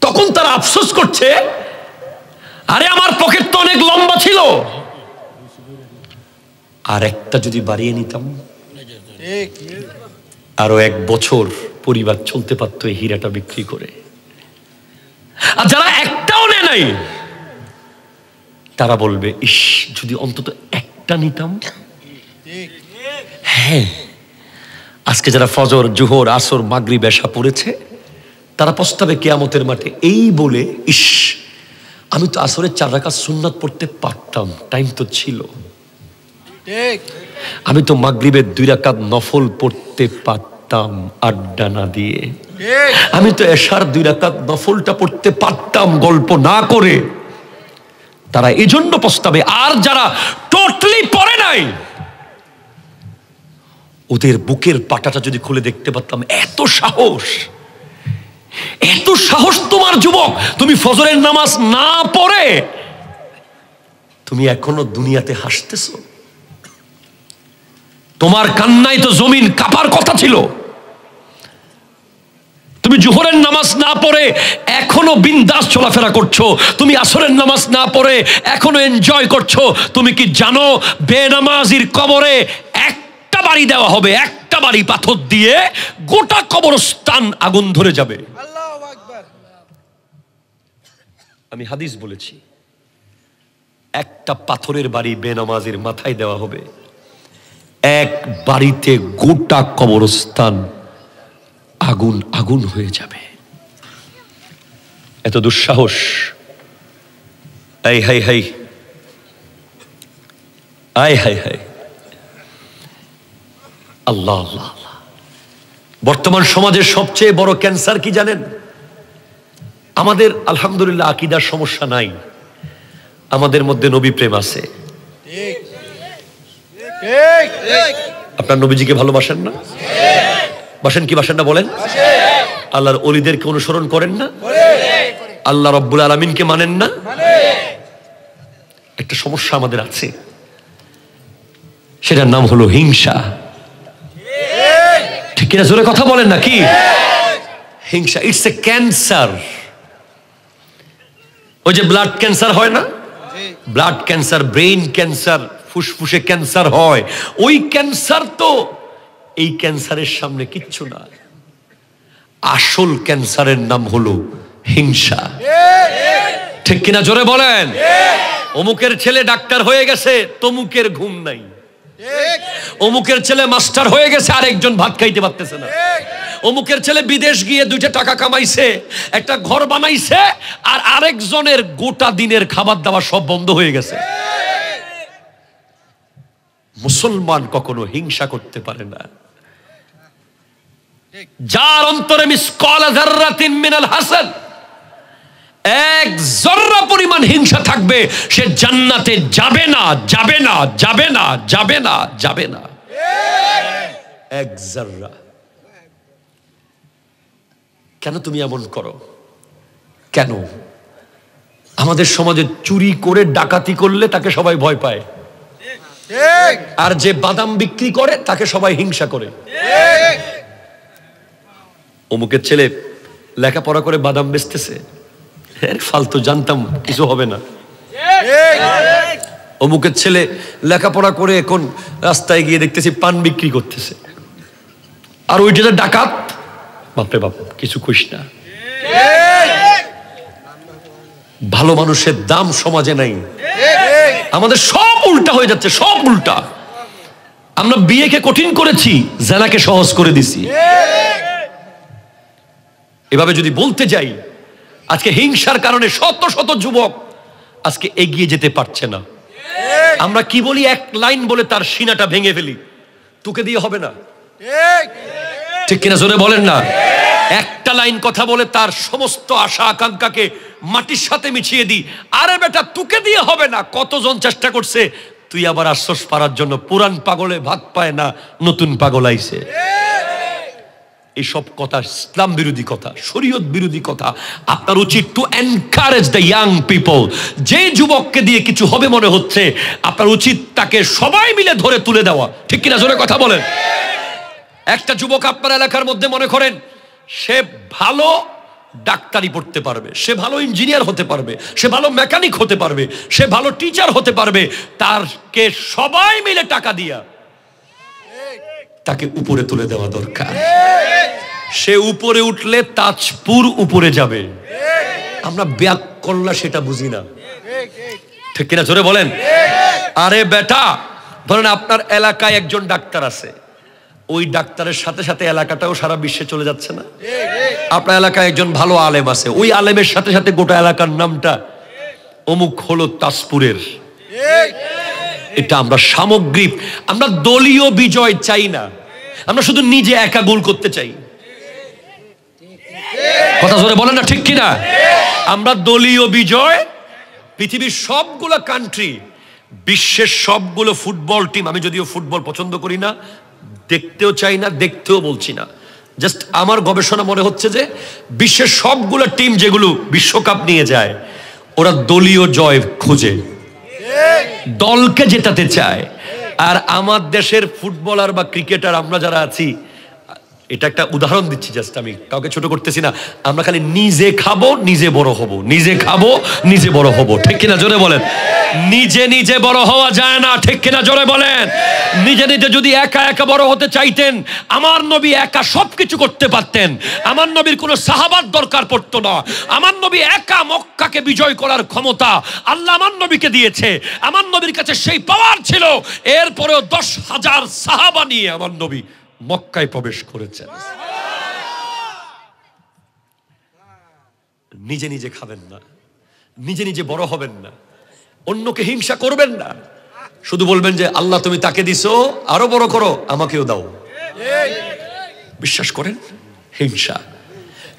তখন তারা আফসোস করছে, আরে আমার পকেট তো অনেক লম্বা ছিল, আর একটা যদি বাড়িয়ে নিতাম, আরো 1 বছর পরিবার চলতে পারতো এই হীরাটা বিক্রি করে। আর যারা একটাও নেয় নাই, তারা বলবে, ইস, যদি অন্তত একটা নিতাম। হ্যাঁ, আজকে যারা ফজর, জোহর, আসর, মাগরিব, এশা পড়েছে, তারা পস্তাবে কিয়ামতের মাঠে, এই বলে, ইস, আমি তো আসরের 4 রাকাত সুন্নাত পড়তে পারতাম, টাইম তো ছিল। আমি তো মাগরিবের 2 রাকাত নফল পড়তে পারতাম আড্ডা না দিয়ে। আমি তো এশার 2 রাকাত নফলটা পড়তে পারতাম গল্প না করে। তারা এজন্য পস্তাবে। আর যারা টোটালি পড়ে নাই, ওদের বুকের পাটাটা যদি খুলে দেখতে পারতাম, এত সাহস, এত সাহস তোমার যুবক, তুমি ফজরের নামাজ না পড়ে তুমি এখনো দুনিয়াতে হাসতেছো। তোমার কান্নায় তো জমিন কাঁপার কথা ছিল। তুমি জোহরের নামাজ না পড়ে এখনো বিন্দাস চলাফেরা করছো, তুমি আসরের নামাজ না পড়ে এখনো এনজয় করছো। তুমি কি জানো বেনামাজির কবরে একটা বাড়ি দেওয়া হবে, একটা বাড়ি পাথর দিয়ে গোটা কবরস্থান আগুন ধরে যাবে। আমি হাদিস বলেছি, একটা পাথরের বাড়ি বেনামাজির মাথায় দেওয়া হবে, এক বাড়িতে গোটা কবরস্থান আগুন আগুন হয়ে যাবে। এত দুঃসাহস! আই হাই হাই, আই হাই হাই, আল্লাহ আল্লাহ আল্লাহ। বর্তমান সমাজের সবচেয়ে বড় ক্যান্সার কি জানেন? আমাদের আলহামদুলিল্লাহ আকীদার সমস্যা নাই, আমাদের মধ্যে নবী প্রেম আছে। আপনার নবীজিকে ভালোবাসেন না? বাসেন কি বাসেন না বলেন? আল্লাহর ওলিদেরকে অনুসরণ করেন না? আল্লাহ রব্বুল আলামিনকে মানেন না? একটা সমস্যা আমাদের আছে, সেটার নাম হলো হিংসা। ঠিক কিনা? জোরে কথা বলেন না কি? হিংসা, ইটস এ ক্যান্সার। ওই যে ব্লাড ক্যান্সার হয় না, ব্লাড ক্যান্সার, ব্রেইন ক্যান্সার, ফুসফুসে ক্যান্সার হয়, ওই ক্যান্সার তো এই ক্যান্সারের সামনে কিচ্ছু না। আসল ক্যান্সারের নাম হলো হিংসা। ঠিক কিনা? জোরে বলেন। অমুকের ছেলে ডাক্তার হয়ে গেছে, তমুকের ঘুম নাই। অমুকের ছেলে মাস্টার হয়ে গেছে, আরেকজন ভাত খাইতে পারতেছে না। অমুকের ছেলে বিদেশ গিয়ে 2টা টাকা কামাইছে, একটা ঘর বানাইছে, আর আরেকজনের গোটা দিনের খাবার দাওয়া সব বন্ধ হয়ে গেছে। মুসলমান কখনো হিংসা করতে পারে না। যার অন্তরে মিসকাল যাররাতিন মিনাল হাসাদ, এক জররা পরিমাণ হিংসা থাকবে, সে জান্নাতে যাবে না, যাবে না, যাবে না, যাবে না, যাবে না। এক জররা। কেন তুমি এমন করো? কেন? আমাদের সমাজে চুরি করে ডাকাতি করলে তাকে সবাই ভয় পায়, আর যে বাদাম বিক্রি করে তাকে সবাই হিংসা করে। অমুকের ছেলে লেখাপড়া করে বাদাম বেচতেছে, ফালতু, জানতাম কিছু হবে না। অমুকের ছেলে লেখাপড়া করে এখন রাস্তায় গিয়ে দেখতেছি পান বিক্রি করতেছে, আর ওইটা ডাকাত, বাপরে বাপ, কিছু কইস না। ভালো মানুষের দাম সমাজে নাই। আমাদের সব উল্টা হয়ে যাচ্ছে, সব উল্টা। আমরা বিয়েকে কঠিন করেছি, জানাকে সহজ করে দিছি। এভাবে যদি বলতে যাই, আজকে হিংসার কারণে শত শত যুবক আজকে এগিয়ে যেতে পারছে না। আমরা কি বলি, এক লাইন বলে তার সিনাটা ভেঙে ফেলি, তোকে দিয়ে হবে না। ঠিক কিনা? জোরে বলেন না। একটা লাইন কথা বলে তার সমস্ত আশা আকাঙ্ক্ষাকে মাটির সাথে মিশিয়ে দিই। আরে বেটা, তোকে দিয়ে হবে না। কতজন চেষ্টা করছে, তুই আবার আশ্বাস পাওয়ার জন্য। পুরান পাগলে ভাত পায় না, নতুন পাগল আইছে। এইসব কথা ইসলাম বিরোধী কথা, শরীয়ত বিরোধী কথা। আপনার উচিত to encourage the young people. যে যুবককে দিয়ে কিছু হবে মনে হচ্ছে, আপনার উচিত তাকে সবাই মিলে ধরে তুলে দেওয়া। ঠিক কিনা? জোরে কথা বলেন। একটা যুবক আপনার এলাকার মধ্যে মনে করেন সে ভালো ডাক্তারি পড়তে পারবে, সে ভালো ইঞ্জিনিয়ার হতে পারবে, সে ভালো মেকানিক হতে পারবে, সে ভালো টিচার হতে পারবে, তারকে সবাই মিলে টাকা দিয়া তাকে উপরে তুলে দেওয়া দরকার। সে উপরে উঠলে তাজপুর উপরে যাবে। আমরা ব্যাককল্লা সেটা বুঝি না। ঠিক কিনা? জোরে বলেন। আরে বেটা, ধরেন আপনার এলাকায় একজন ডাক্তার আছে, ওই ডাক্তারের সাথে সাথে এলাকাটাও সারা বিশ্বে চলে যাচ্ছে না? আপনার এলাকায় একজন ভালো আলেম আছে, ওই আলেমের সাথে সাথে গোটা এলাকার নামটা অমুক হলো তাজপুরের। এটা আমরা সামগ্রিক, আমরা দলীয় বিজয় চাই না, আমরা শুধু নিজে একা গোল করতে চাই। কথা জোরে বলেন না, ঠিক কিনা? আমরা দলীয় বিজয়, পৃথিবীর সবগুলো কান্ট্রি, বিশ্বের সবগুলো ফুটবল টিম, আমি যদিও ফুটবল পছন্দ করি না, দেখতেও চাই না, দেখতেও বলছি না, জাস্ট আমার গবেষণা মনে হচ্ছে যে বিশ্বের সবগুলো টিম যেগুলো বিশ্বকাপ নিয়ে যায়, ওরা দলীয় জয় খোঁজে, দলকে জেতাতে চায়। আর আমার দেশের ফুটবলার বা ক্রিকেটার আমরা যারা আছি, এটা একটা উদাহরণ দিচ্ছি, জাস্ট আমি কাউকে ছোট করতেছি না, আমরা খালি নিজে খাবো নিজে বড় হব, নিজে খাবো নিজে বড় হব, ঠিক কিনা জোরে বলেন? নিজে নিজে বড় হওয়া যায় না, ঠিক কিনা জোরে বলেন? নিজে নিজে যদি একা একা বড় হতে চাইতেন, আমার নবী একা সবকিছু করতে পারতেন। আমার নবীর কোনো সাহাবাত দরকার পড়তো না। আমার নবী একা মক্কাকে বিজয় করার ক্ষমতা আল্লাহ আমার নবীকে দিয়েছে। আমার নবীর কাছে সেই পাওয়ার ছিল, এরপরেও 10,000 সাহাবা নিয়ে আমার নবী মক্কায় প্রবেশ করেছেন। নিজে নিজে খাবেন না, নিজে নিজে বড় হবেন না, অন্যকে হিংসা করবেন না, শুধু বলবেন যে আল্লাহ তুমি তাকে দিছো, আরো বড় করো, আমাকেও দাও। বিশ্বাস করেন, হিংসা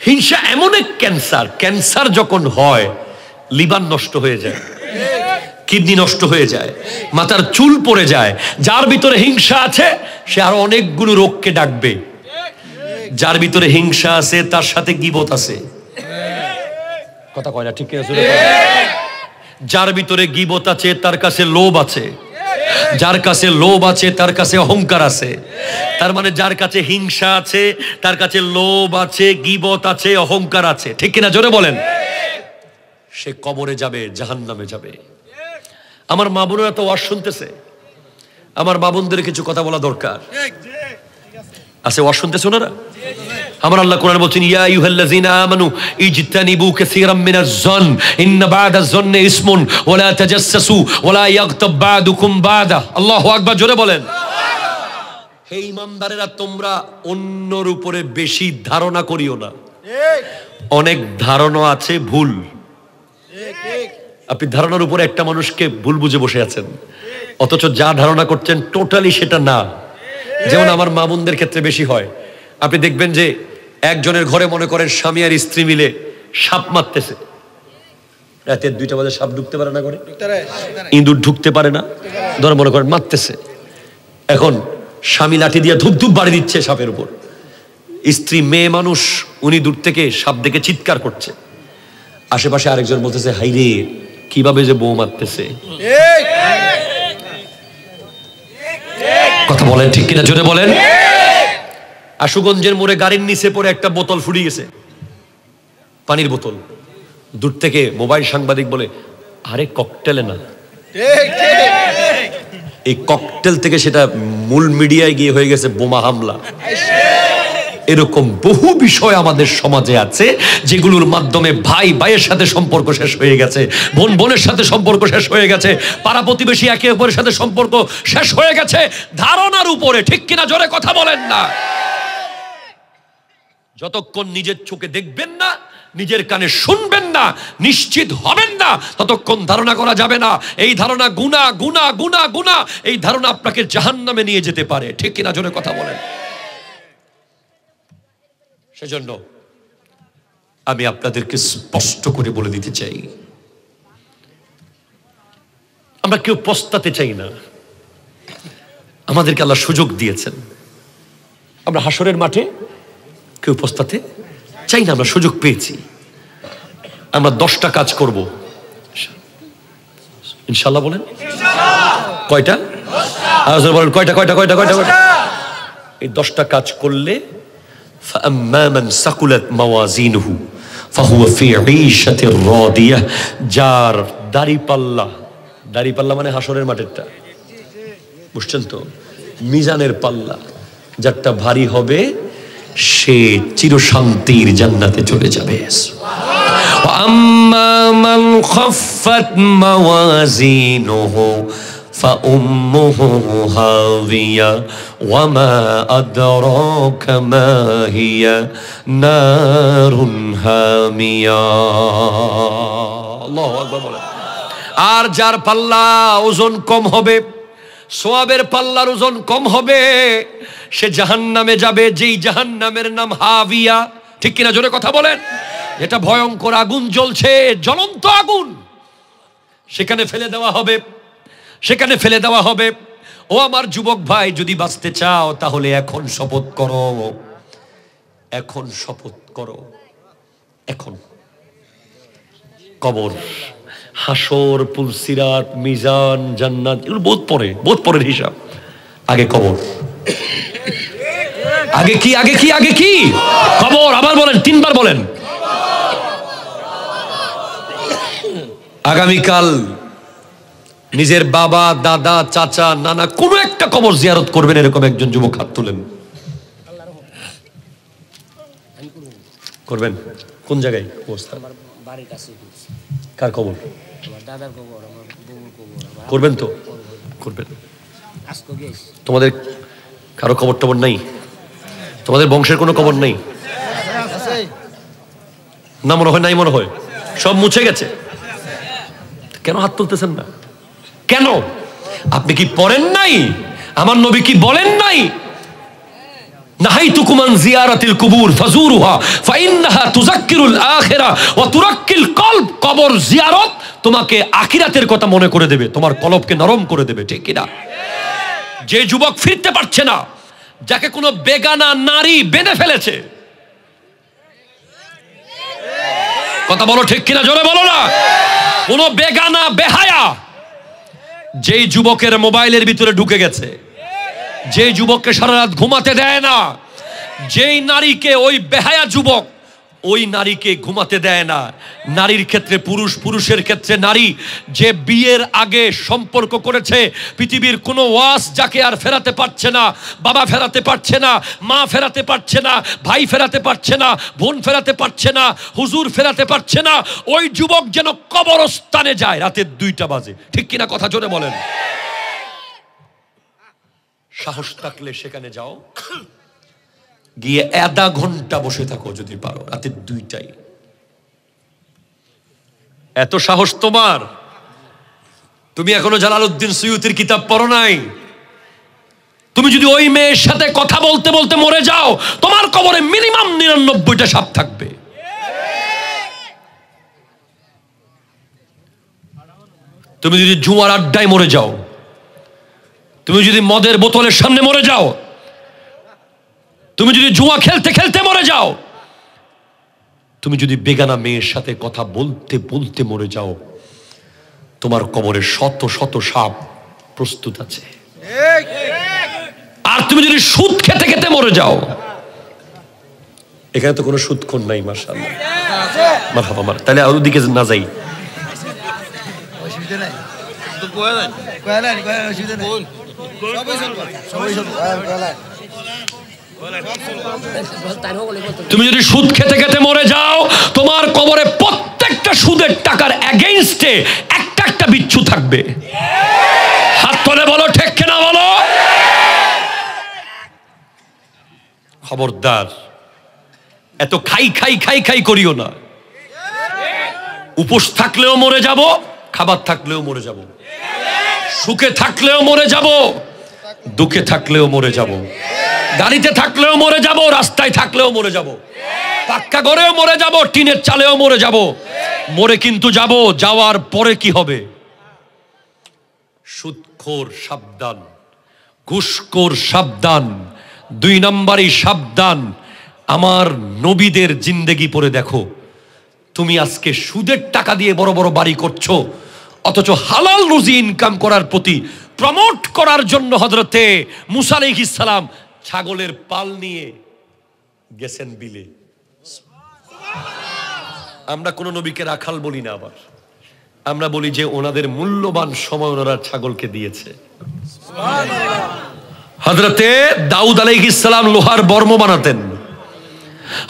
হিংসা এমন এক ক্যান্সার, ক্যান্সার যখন হয় লিভার নষ্ট হয়ে যায়, কিডনি নষ্ট হয়ে যায়, মাথার চুল পড়ে যায়। যার ভিতরে হিংসা আছে সে আরো অনেকগুলো রোগকে ডাকবে। যার ভিতরে হিংসা আছে তার সাথে গীবত আছে, কথা কয় না, ঠিক আছে? যার ভিতরে গীবত আছে তার কাছে লোভ আছে, যার কাছে লোভ আছে তার কাছে অহংকার আছে। তার মানে যার কাছে হিংসা আছে তার কাছে লোভ আছে, গীবত আছে, অহংকার আছে, ঠিক কিনা জোরে বলেন? সে কবরে যাবে, জাহান্নামে যাবে। আমার মা বোনেরা তো ওয়াজ শুনতেছে, আমার মা বোনদের কিছু কথা বলা দরকার আছে। ওয়াজ শুনতেছে ওনারা? আমার আল্লাহ কোরআনে বলছেন, ইয়া আইয়ুহাল্লাযীনা আমানু ইজতানিবু কাসীরাম মিনাজ-যন ইন্না বা'দাজ-যন্নি ইসমুন ওয়া লা তাজাসসু ওয়া লা ইয়াগতাব বা'দুকুম বা'দা। আল্লাহু আকবার, জোরে বলেন। হে ঈমানদারেরা, তোমরা অন্যর উপরে বেশি ধারণা করিও না। অনেক ধারণা আছে ভুল। আপনি ধারণার উপরে একটা মানুষকে ভুল বুঝে বসে আছেন, অথচ যা ধারণা করছেন টোটালি সেটা না। যেমন আমার মা বোনদের ক্ষেত্রে বেশি হয়। আপনি দেখবেন যে একজনের ঘরে মনে করেন স্বামী আর স্ত্রী মিলে সাপ মারতেছে, রাতে 2টা বাজে সাপ ঢুকতে পারে না ঘরে, ইঁদুর ঢুকতে পারে না, ধরে মনে করেন মারতেছে। এখন স্বামী লাঠি দিয়ে ধুপ ধুপ বাড়ি দিচ্ছে সাপের উপর, স্ত্রী মেয়ে মানুষ, উনি দূর থেকে সাপ দেখে চিৎকার করছে। আশেপাশে আরেকজন বলতেছে, হাইরে কিভাবে যে বউ মারতেছে। কথা বলেন, ঠিক কিনা জোরে বলেন? আশুগঞ্জের মোড়ে গাড়ির নিচে পড়ে একটা বোতল ফুটে গেছে, পানির বোতল। দূর থেকে মোবাইল সাংবাদিক বলে, আরে ককটেলে না, এই ককটেল থেকে সেটা মূল মিডিয়ায় গিয়ে হয়ে গেছে বোমা হামলা। এরকম বহু বিষয় আমাদের সমাজে আছে যেগুলোর মাধ্যমে ভাই ভাইয়ের সাথে সম্পর্ক শেষ হয়ে গেছে, বোন বোনের সাথে সম্পর্ক শেষ হয়ে গেছে, পাড়া প্রতিবেশী একে অপরের সাথে সম্পর্ক শেষ হয়ে গেছে ধারণার উপরে, ঠিক কিনা জোরে কথা বলেন না? যতক্ষণ নিজের চোখে দেখবেন না, নিজের কানে শুনবেন না, নিশ্চিত হবেন না, ততক্ষণ ধারণা করা যাবে না। এই ধারণা গুনাহ গুনাহ গুনাহ গুনাহ, এই ধারণা আপনাকে জাহান্নামে নিয়ে যেতে পারে, ঠিক কিনা জোরে কথা বলেন? সেজন্য আমি আপনাদেরকে স্পষ্ট করে বলে দিতে চাই, আমরা কেউ পস্তাতে চাই না। আমাদেরকে আল্লাহ সুযোগ দিয়েছেন, আমরা হাসরের মাঠে কেউ পস্তাতে চাই না, আমরা সুযোগ পেয়েছি। আমরা 10টা কাজ করব ইনশাআল্লাহ। বলেন কয়টা? বলেন কয়টা? কয়টা কয়টা কয়টা কয়টা? এই 10টা কাজ করলে فأما من ثقلت موازينه فهو في عيشة راضية। যার দাড়ি পাল্লা মানে হাসরের মাঠেরটা, বুঝছেন তো? মিজানের পাল্লা যারটা ভারী হবে সে চিরশান্তির জান্নাতে চলে যাবে। وأما من خفت موازينه فأمه هاوية وما أدراك ما هي نار حامية। আল্লাহু আকবার বলেন। আর যার পাল্লা ওজন কম হবে, সওয়াবের পাল্লার ওজন কম হবে, সে জাহান্নামে যাবে, যেই জাহান্নামের নাম হাবিয়া, ঠিক কিনা জোরে কথা বলেন? এটা ভয়ঙ্কর আগুন জ্বলছে, জ্বলন্ত আগুন, সেখানে ফেলে দেওয়া হবে, সেখানে ফেলে দেওয়া হবে। ও আমার যুবক ভাই, যদি বাঁচতে চাও তাহলে এখন শপথ করো, এখন শপথ করো। এখন কবর হাসর, পুলসিরাত, মিজান, জান্নাত, এগুলো বহুত পরের হিসাব। আগে কবর। আগে কি? আগে কি? আগে কি? কবর। আবার বলেন, 3 বার বলেন। আগামীকাল নিজের বাবা, দাদা, চাচা, নানা কোনো একটা কবর জিয়ারত করবেন, এরকম একজন যুবক হাত তুলেন। করবেন? কোন জায়গায় অবস্থা? বাড়ির কাছে। কার কবর? দাদার কবর, আমার বউর কবর। করবেন তো? করবেন। আজকে গেছি। তোমাদের কারো কবর টবর নাই? তোমাদের বংশের কোনো কবর নেই? না মনে হয়, নাই মনে হয়, সব মুছে গেছে। কেন হাত তুলতেছেন না? কেন? আপনি কি পড়েন নাই? আমার নবী কি বলেন নাই? নাহাইতুকুম আন জিয়ারাতিল কুবুর ফাজুরুহা ফাইন্নাহা তুযাক্কিরুল আখিরা ওয়া তুরাক্কিল কলব। কবর জিয়ারত তোমাকে আখিরাতের কথা মনে করে দেবে, তোমার কলবকে নরম করে দেবে, ঠিক কি না? যে যুবক ফিরতে পারছে না, যাকে কোনো বেগানা নারী বেঁধে ফেলেছে, কথা বলো ঠিক কিনা, জোরে বলো না। কোনো বেগানা বেহায়া যেই যুবকের মোবাইলের ভিতরে ঢুকে গেছে, যে যুবককে সারা রাত ঘুমাতে দেয় না, যেই নারীকে, ওই বেহায়া যুবক ওই নারীকে ঘুমাতে দেয় না। নারীর ক্ষেত্রে পুরুষ, পুরুষের ক্ষেত্রে নারী। যে বিয়ের আগে সম্পর্ক করেছে, পৃথিবীর কোনো ওয়াজ যাকে আর ফেরাতে পারছে না, বাবা ফেরাতে পারছে না, মা ফেরাতে পারছে না, ভাই ফেরাতে পারছে না, বোন ফেরাতে পারছে না, হুজুর ফেরাতে পারছে না, ওই যুবক যেন কবরস্থানে যায় রাতের 2টা বাজে, ঠিক কিনা, কথা জোরে বলেন। সাহস থাকলে সেখানে যাও, গিয়ে 1/2 ঘন্টা বসে থাকো যদি পারো, রাতের 2টায়। এত সাহস তোমার? তুমি এখনো জালালউদ্দিন সুয়ুতির কিতাব পড়ো নাই? তুমি যদি ওই মেয়ের সাথে কথা বলতে বলতে মরে যাও, তোমার কবরে মিনিমাম 99টা সাপ থাকবে। তুমি যদি জুয়ার আড্ডায় মরে যাও, তুমি যদি মদের বোতলের সামনে মরে যাও, তুমি যদি জুয়া খেলতে খেলতে মরে যাও, তুমি যদি বেগানা মেয়ের সাথে কথা বলতে বলতে মরে যাও, তোমার কবরে শত শত সাপ প্রস্তুত আছে। আর তুমি যদি সুদ খেতে খেতে মরে যাও, এখানে তো কোনো সুদখোর নাই, মাশাআল্লাহ, মারহাবা, মার, তাহলে আর ওদিকে না যাই। অসুবিধা নাই তো, অসুবিধা নেই, সবাই তুমি যদি সুদ খেতে খেতে মরে যাও, তোমার কবরে প্রত্যেকটা সুদের টাকার এগেইনস্টে একটা একটা বিচ্ছু থাকবে। হাত তুলে বলো ঠিক কিনা বলো। খবরদার, এত খাই খাই খাই খাই করিও না। উপোস থাকলেও মরে যাব, খাবার থাকলেও মরে যাব, সুখে থাকলেও মরে যাব, দুঃখে থাকলেও মরে যাব, গাড়িতে থাকলেও মরে যাব, রাস্তায় থাকলেও মরে যাব, পাক্কা ঘরেও মরে যাব, টিনের চালেও মরে যাব। মরে কিন্তু যাব, যাওয়ার পরে কি হবে? সুদখোর সাবধান, ঘুষখোর সাবধান, 2 নম্বরই সাবধান। আমার নবীদের জিন্দেগি পড়ে দেখো। তুমি আজকে সুদের টাকা দিয়ে বড় বড় বাড়ি করছো, অথচ হালাল রুজি ইনকাম করার প্রতি প্রমোট করার জন্য হযরতে মুসা আলাইহিস সালাম ছাগলের পাল নিয়ে গেছেন বিলে। আমরা কোন নবীকে রাখাল বলি না, আবার আমরা বলি যে ওনাদের মূল্যবান সময় ওনারা ছাগলকে দিয়েছে। হযরতে দাউদ আলাইহিস সালাম লোহার বর্ম বানাতেন,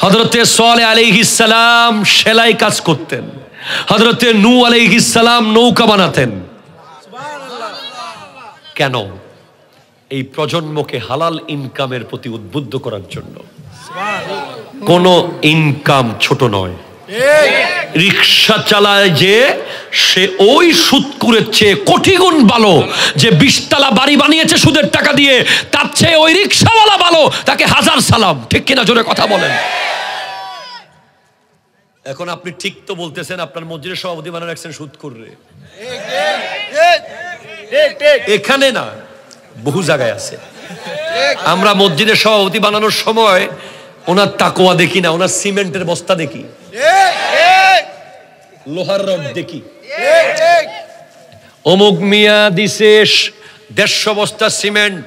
হযরতে সালেহ আলাইহিস সালাম সেলাই কাজ করতেন, হযরতে নূহ আলাইহিস সালাম নৌকা বানাতেন। কেন? এই প্রজন্মকে হালাল ইনকামের প্রতি উদ্বুদ্ধ করার জন্য। কোন ইনকাম ছোট নয়। রিক্সা চালায় যে, সে ওই সুদখোরের চেয়ে কোটি গুণ ভালো। যে 20 তলা বাড়ি বানিয়েছে সুদের টাকা দিয়ে, তার চেয়ে ওই রিক্সাওয়ালা ভালো, তাকে 1000 সালাম, ঠিক কিনা, জোরে কথা বলেন। এখন আপনি ঠিক তো বলতেছেন, আপনার মসজিদের সভাপতি বানানো রাখছেন সুদখোর রে। এখানে না, বহু জায়গায় আছে। আমরা মসজিদের সভাপতি বানানোর সময় ওনার তাকওয়া দেখি না, ওনার সিমেন্টের বস্তা দেখি, লোহার রড দেখি, অমুক মিয়া দিছে 150 বস্তা সিমেন্ট,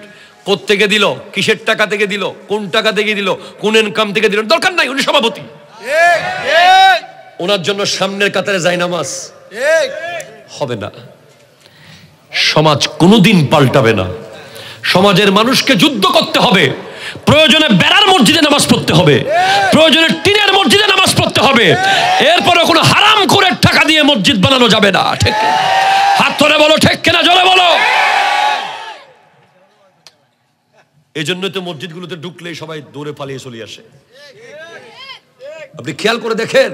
কোত্থেকে দিল, কিসের টাকা থেকে দিল, কোন টাকা থেকে দিল, কোন ইনকাম থেকে দিল, দরকার নাই, উনি সভাপতি। ওনার জন্য সামনের কাতারে যায় নামাজ হবে না। সমাজ কোনোদিন পাল্টাবে না। সমাজের মানুষকে যুদ্ধ করতে হবে, প্রয়োজনে বেড়ার মসজিদে নামাজ পড়তে হবে, প্রয়োজনে টিনের মসজিদে নামাজ পড়তে হবে। এরপরে কোনো হারাম করে টাকা দিয়ে মসজিদ বানানো যাবে না। ঠিক, হাত ধরে বলো ঠিক কিনা, জোরে বলো। এই জন্য তো মসজিদগুলোতে ঢুকলেই সবাই দৌড়ে পালিয়ে চলে আসে। আপনি খেয়াল করে দেখেন,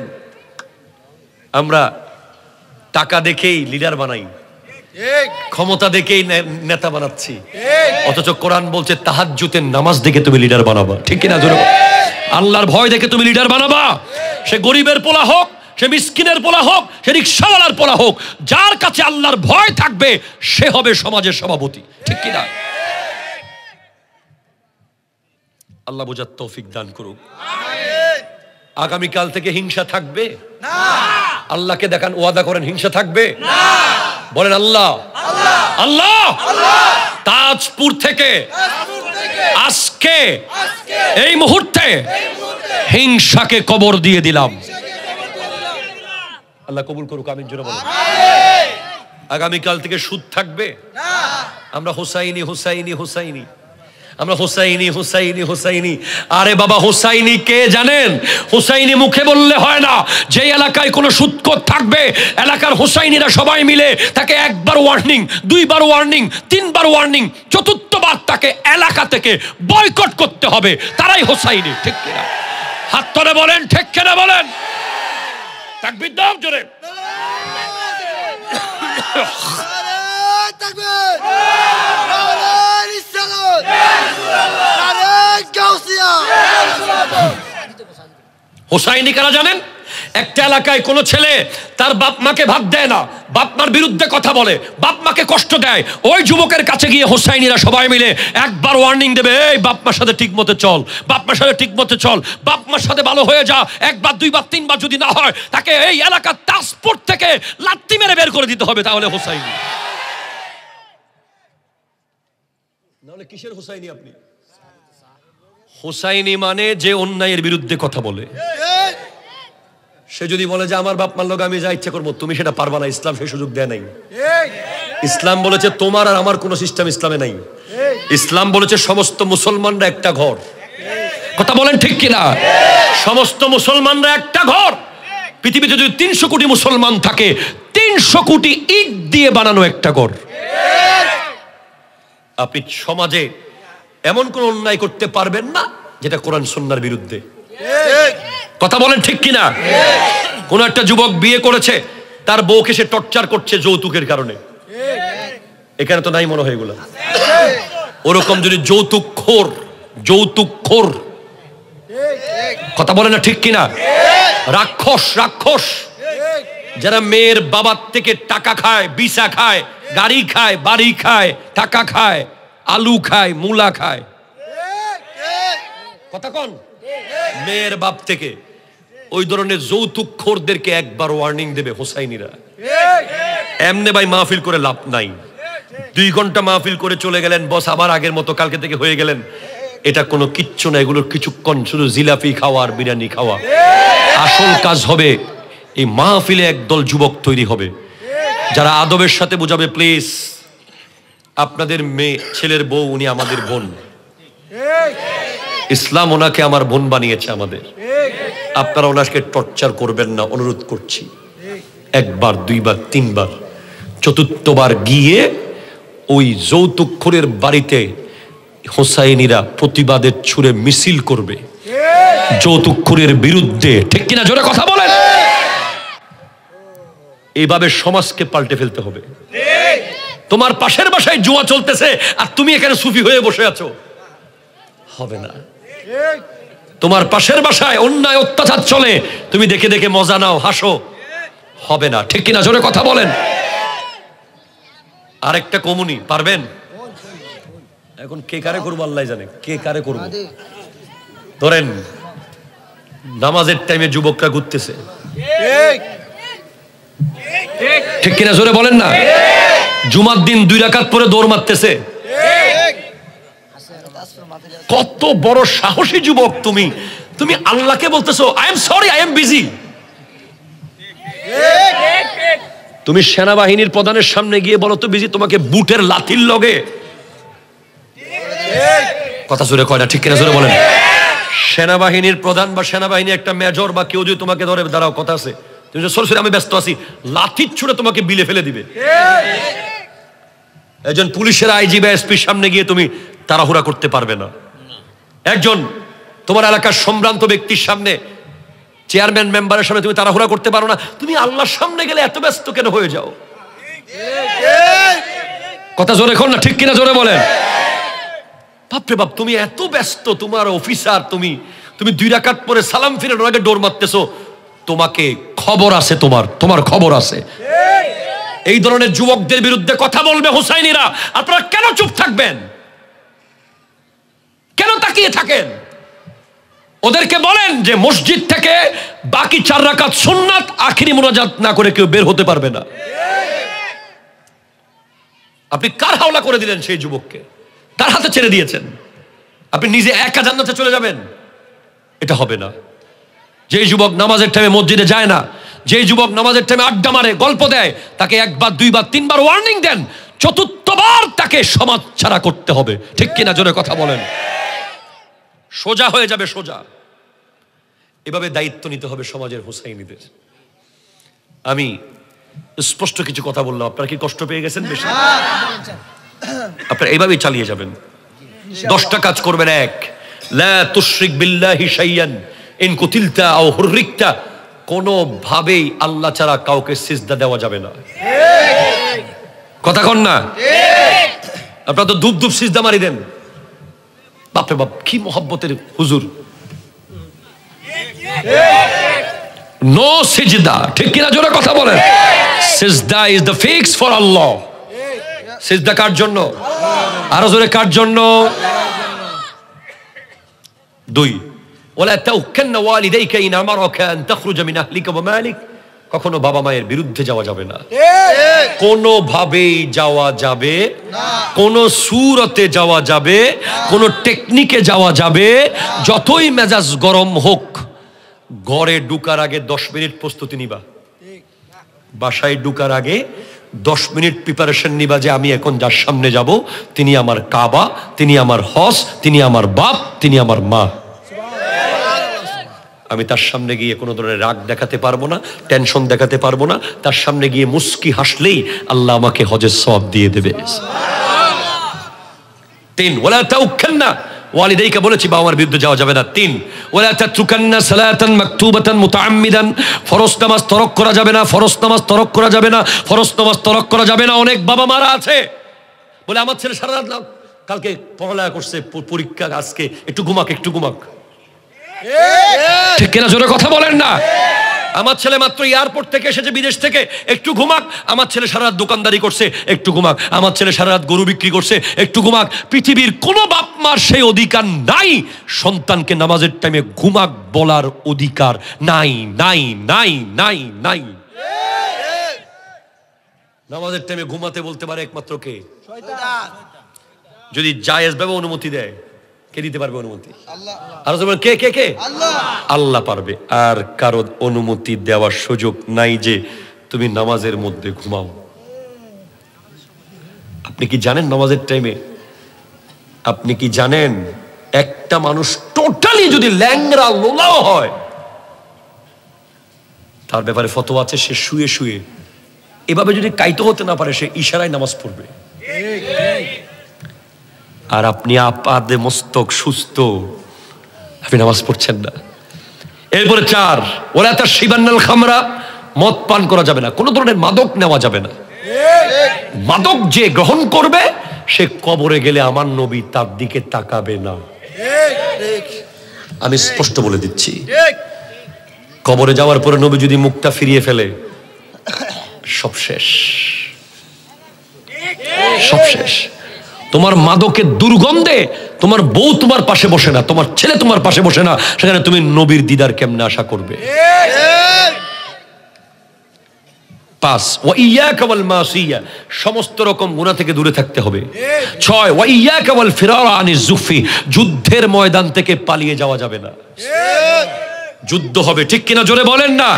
আমরা টাকা দেখেই লিডার বানাই, ক্ষমতা দেখেই নেতা বানাচ্ছি, অথচ কোরআন বলছে তাহাজ্জুদের নামাজ দেখে তুমি লিডার বানাবা। ঠিক কিনা জোরে? আল্লাহর ভয় দেখে তুমি লিডার বানাবা। সে গরিবের পোলা হোক, সে মিসকিনের পোলা হোক, সে রিকশাওয়ালার পোলা হোক, যার কাছে আল্লাহর ভয় থাকবে সে হবে সমাজের সভাপতি। ঠিক কিনা? আল্লাহ বোঝার তৌফিক দান করুক। আগামীকাল থেকে হিংসা থাকবে না। আল্লাহকে দেখান, ওয়াদা করেন হিংসা থাকবে না। বলেন আল্লাহ আল্লাহ। তাজপুর থেকে আজকে এই মুহূর্তে হিংসাকে কবর দিয়ে দিলাম। আল্লাহ কবুল করুক, আমিন জোরে বলেন। আগামীকাল থেকে সুদ থাকবে না। আমরা হোসাইনি হোসাইনি হোসাইনি, আমরা হোসাইনি হোসাইনি হোসাইনি। আরে বাবা, হোসাইনি কে জানেন? হোসাইনি মুখে বললে হয় না। যে এলাকায় কোনো সুদখোর থাকবে, এলাকার হোসাইনিরা সবাই মিলে তাকে একবার ওয়ার্নিং, দুইবার ওয়ার্নিং, তিনবার ওয়ার্নিং, চতুর্থবার তাকে এলাকা থেকে বয়কট করতে হবে। তারাই হোসাইনি। ঠিক কিনা? হাত ধরে বলেন ঠিক কিনা বলেন। তাকবীর দাও জোরে। হোসাইনি কারা জানেন? একটা এলাকায় কোনো ছেলে তার বাপ মাকে ভাত দেয় না, বাপ মার বিরুদ্ধে কথা বলে, বাপ মাকে কষ্ট দেয়, ওই যুবকের কাছে গিয়ে হোসাইনিরা সবাই মিলে একবার ওয়ার্নিং দেবে, এই বাপ মার সাথে ঠিক মতো চল, বাপ মার সাথে ঠিক মতো চল, বাপ মার সাথে ভালো হয়ে যা। একবার, দুইবার, তিনবার যদি না হয়, তাকে এই এলাকার তাজপুর থেকে লাত্তি মেরে বের করে দিতে হবে। তাহলে হোসাইনি। নাহলে কিসের হোসাইনি আপনি? হোসাইনি মানে যে অন্যায়ের বিরুদ্ধে কথা বলে। সে যদি বলে যে আমার বাপ মার লোক আমি যা ইচ্ছা করবো, তুমি সেটা পারবা না। ইসলাম সেই সুযোগ দেয় নাই। ইসলাম বলেছে তোমার আর আমার কোনো সিস্টেম ইসলামে নাই। ইসলাম বলেছে সমস্ত মুসলমানরা একটা ঘর। কথা বলেন ঠিক কিনা? সমস্ত মুসলমানরা একটা ঘর। পৃথিবীতে যদি 300 কোটি মুসলমান থাকে, 300 কোটি ইট দিয়ে বানানো একটা ঘর। আপনি সমাজে এমন কোন অন্যায় করতে পারবেন না যেটা কোরআন সুন্নাহর বিরুদ্ধে। কথা বলেন ঠিক কিনা? কোন একটা যুবক বিয়ে করেছে, তার বউকে সে টর্চার করছে যৌতুকের কারণে। এখানে তো নাই মনে হয় এগুলো। ওরকম যদি যৌতুকখোর, কথা বলে না ঠিক কিনা? রাক্ষস যারা মেয়ের বাবার থেকে টাকা খায়, বিসা খায়, গাড়ি খায়, বাড়ি খায়, টাকা খায়, আলু খায়, মূলা খায়। কথা কোন? মেয়ের বাপ থেকে। ওই ধরনের যৌতুকখোরদেরকে একবার ওয়ার্নিং দেবে হোসাইনিরা। এমনি ভাই মাহফিল করে লাভ নাই। 2 ঘন্টা মাহফিল করে চলে গেলেন, বস আবার আগের মতো কালকে থেকে হয়ে গেলেন, এটা কোনো কিচ্ছু না। এগুলোর কিছুক্ষণ শুধু জিলাপি খাওয়া আর বিরিয়ানি খাওয়া। আসল কাজ হবে এই মাহফিলে একদল যুবক তৈরি হবে যারা আদবের সাথে বোঝাবে, প্লিজ আপনাদের মেয়ে, ছেলের বউ উনি আমাদের বোন, ইসলাম ওনাকে আমার বোন বানিয়েছে আমাদের, আপনারা ওনাকে টর্চার করবেন না, অনুরোধ করছি। একবার, দুইবার, তিনবার, চতুর্থবার গিয়ে ওই যৌতুকখোরের বাড়িতে হোসাইনিরা প্রতিবাদের ছুড়ে মিছিল করবে যৌতুকখোরের বিরুদ্ধে। ঠিক কিনা? জোরে কথা বলেন। এইভাবে সমাজকে পাল্টে ফেলতে হবে। তোমার পাশের বাসায় জুয়া চলতেছে আর তুমি এখানে সুফি হয়ে বসে আছো, হবে না। তোমার পাশের বাসায় অন্যায় অত্যাচার চলে, তুমি দেখে দেখে মজা নাও, হাসো, হবে না। ঠিক কিনা? জোরে কথা বলেন। আরেকটা কমুনি পারবেন? এখন কে কারে করবো আল্লাহ জানে, কে কারে করবো। ধরেন নামাজের টাইমে যুবকরা ঘুরতেছে, ঠিক কিনা? জোরে বলেন না। জুমার দিন 2 রাকাত পরে দৌড় মারতেছে। কত বড় সাহসী যুবক তুমি! তুমি আল্লাহকে বলতেছো I am sorry, I am busy. তুমি সেনাবাহিনীর প্রধানের সামনে গিয়ে বলো তো বিজি, তোমাকে বুটের লাথির লগে কথা জোরে কয় না, ঠিক কিনা জোরে বলেন। সেনাবাহিনীর প্রধান বা সেনাবাহিনীর একটা মেজর বা কেউ যদি তোমাকে ধরে দাঁড়াও, কথা আছে, তুমি সরাসরি আমি ব্যস্ত আছি, লাঠির ছুড়ে তোমাকে বিলে ফেলে দিবে। একজন পুলিশের আইজি বা এসপির সামনে গিয়ে তুমি তাড়াহুড়া করতে পারবে না। একজন তোমার এলাকার সম্ভ্রান্ত ব্যক্তির সামনে, চেয়ারম্যান মেম্বারের সামনে তুমি তাড়াহুড়া করতে পারো না। তুমি আল্লাহর সামনে গেলে এত ব্যস্ত কেন হয়ে যাও? কথা জোরে কর না, ঠিক কিনা জোরে বলেন। বাপরে বাপ, তুমি এত ব্যস্ত, তোমার অফিসার, তুমি 2 রাকাত পরে সালাম ফিরানোর আগে দৌড় মারতেছো। তোমাকে খবর আছে, তোমার খবর আছে। এই ধরনের যুবকদের বিরুদ্ধে কথা বলবে হুসাইনিরা, আপনারা কেন চুপ থাকবেন? কেন তাকিয়ে থাকেন? ওদেরকে বলেন যে মসজিদ থেকে বাকি 4 রাকাত সুন্নাত আখিরি মুনাজাত না করে কেউ বের হতে পারবে না। আপনি কার হাওলা করে দিলেন? সেই যুবককে তার হাতে ছেড়ে দিয়েছেন। আপনি নিজে একা জান্নাতে চলে যাবেন, এটা হবে না। যে যুবক নামাজের টাইমে মসজিদে যায় না, যে যুবক নামাজের টাইমে আড্ডা মারে, গল্প দেয়, তাকে 1 বার 2 বার 3 বার ওয়ার্নিং দেন, 4র্থবার তাকে সমাজ ছাড়া করতে হবে, ঠিক কিনা জোরে কথা বলেন। সোজা হয়ে যাবে, সোজা। এভাবে দায়িত্ব নিতে হবে সমাজের হুসাইনিদের। আমি স্পষ্ট কিছু কথা বললাম, আপনারা কি কষ্ট পেয়ে গেছেন বেশি? আপনারা এইভাবেই চালিয়ে যাবেন। 10টা কাজ করবেন। 1, লা তুশরিক বিল্লাহি শাইয়ান ইন কুতিলতা আও হুররিকতা। কোনো ভাবেই আল্লাহ ছাড়া কাউকে সিজদা দেওয়া যাবে না। কথা কন না? আপনারা তো ধূপ ধূপ সিজদা মারি দেন। বাপরে বাপ, কি মোহাব্বতের হুজুর। নো সিজদা, ঠিক কিনা জোরে কথা বলেন। সিজদা ইজ দ্য ফিক্স ফর আল্লাহ। সিজদা কার জন্য? আরো জোরে, কার জন্য? 2, ওয়ালা তাউকান্না ওয়ালিদাইকা ইন আমারাকা আন তাখরুজা মিন আহলিকা ওয়া মালিক। কখনো বাবা মায়ের বিরুদ্ধে যাওয়া যাবে না, কোনো ভাবেই যাওয়া যাবে না। কোন সূরতে যাওয়া যাবে, কোন টেকনিকে যাওয়া যাবে। যতই মেজাজ গরম হোক, ঘরে ঢুকার আগে 10 মিনিট প্রস্তুতি নিবা। বাসায় ঢুকার আগে 10 মিনিট প্রিপারেশন নিবা যে আমি এখন যার সামনে যাব, তিনি আমার কাবা, তিনি আমার হজ, তিনি আমার বাপ, তিনি আমার মা। আমি তার সামনে গিয়ে কোনো ধরনের রাগ দেখাতে পারবো না, টেনশন দেখাতে পারবো না। তার সামনে গিয়ে মুস্কি হাসলেই আল্লাহ আমাকে হজের সওয়াব দিয়ে দেবে। 3, ওয়ালা তাউকান্না ওয়ালিদাইকা, বলেছি বাবা মার বিরুদ্ধে যাওয়া যাবে না। 3, ওয়ালা তাতরুকান্না সালাতান মাকতুবাতান মুতাআম্মিদান। ফরজ নামাজ তরক করা যাবে না, ফরজ নামাজ তরক করা যাবে না, ফরজ নামাজ তরক করা যাবে না। অনেক বাবা মারা আছে বলে আমার ছেলে সারা রাত কালকে পড়ালেখা করছে, পরীক্ষা আজকে, একটু ঘুমাক, একটু ঘুমাক। ঠিক কিনা জোরে কথা বলেন না। আমার ছেলে মাত্র এয়ারপোর্ট থেকে এসেছে, বিদেশ থেকে, একটু ঘুমাক। আমার ছেলে সারা রাত দোকানদারি করছে, একটু ঘুমাক। আমার ছেলে সারা রাত গরু বিক্রি করছে, একটু ঘুমাক। পৃথিবীর কোন বাপ মার সেই অধিকার নাই সন্তানকে নামাজের টাইমে ঘুমাক বলার অধিকার নাই, নাই, নাই, নাই, নাই। নামাজের টাইমে ঘুমাতে বলতে পারে একমাত্র কে? শয়তান। যদি জায়েজ ভাবে অনুমতি দেয়, কে দিতে পারবে অনুমতি? আল্লাহ। আর যেমন কে কে কে? আল্লাহ। আল্লাহ পারবে। আর কারো অনুমতি দেওয়ার সুযোগ নাই যে তুমি নামাজের মধ্যে ঘুমাও। আপনি কি জানেন নামাজের টাইমে, আপনি কি জানেন একটা মানুষ টোটালি যদি ল্যাংড়া লোলাও হয়, তার ব্যাপারে ফতোয়া আছে, সে শুয়ে শুয়ে এভাবে যদি কাইতো হতে না পারে, সে ইশারায় নামাজ পড়বে। আর আপনি আপাদে মস্তক সুস্থ, আপনি নামাজ পড়ছেন না। এরপরে 4, ওরা তার শিবান্নাল খামরা, মদ পান করা যাবে না, কোন ধরনের মাদক নেওয়া যাবে না। মাদক যে গ্রহণ করবে সে কবরে গেলে আমার নবী তার দিকে তাকাবে না। আমি স্পষ্ট বলে দিচ্ছি, কবরে যাওয়ার পরে নবী যদি মুখটা ফিরিয়ে ফেলে, সব শেষ, সব শেষ। তোমার মাদকের দুর্গন্ধে তোমার বউ তোমার পাশে বসে না, তোমার ছেলে তোমার পাশে বসে না, সেখানে তুমি নবীর দিদার কেমনে আশা করবে? 5 ওয়া ইয়াকা ওয়াল মাসিয়া, সমস্ত রকম গুনাহ থেকে দূরে থাকতে হবে। 6 ওয়া ইয়াকা ওয়াল ফিরারা আনিজ যুফি, যুদ্ধের ময়দান থেকে পালিয়ে যাওয়া যাবে না। যুদ্ধ হবে, ঠিক কিনা জোরে বলেন না?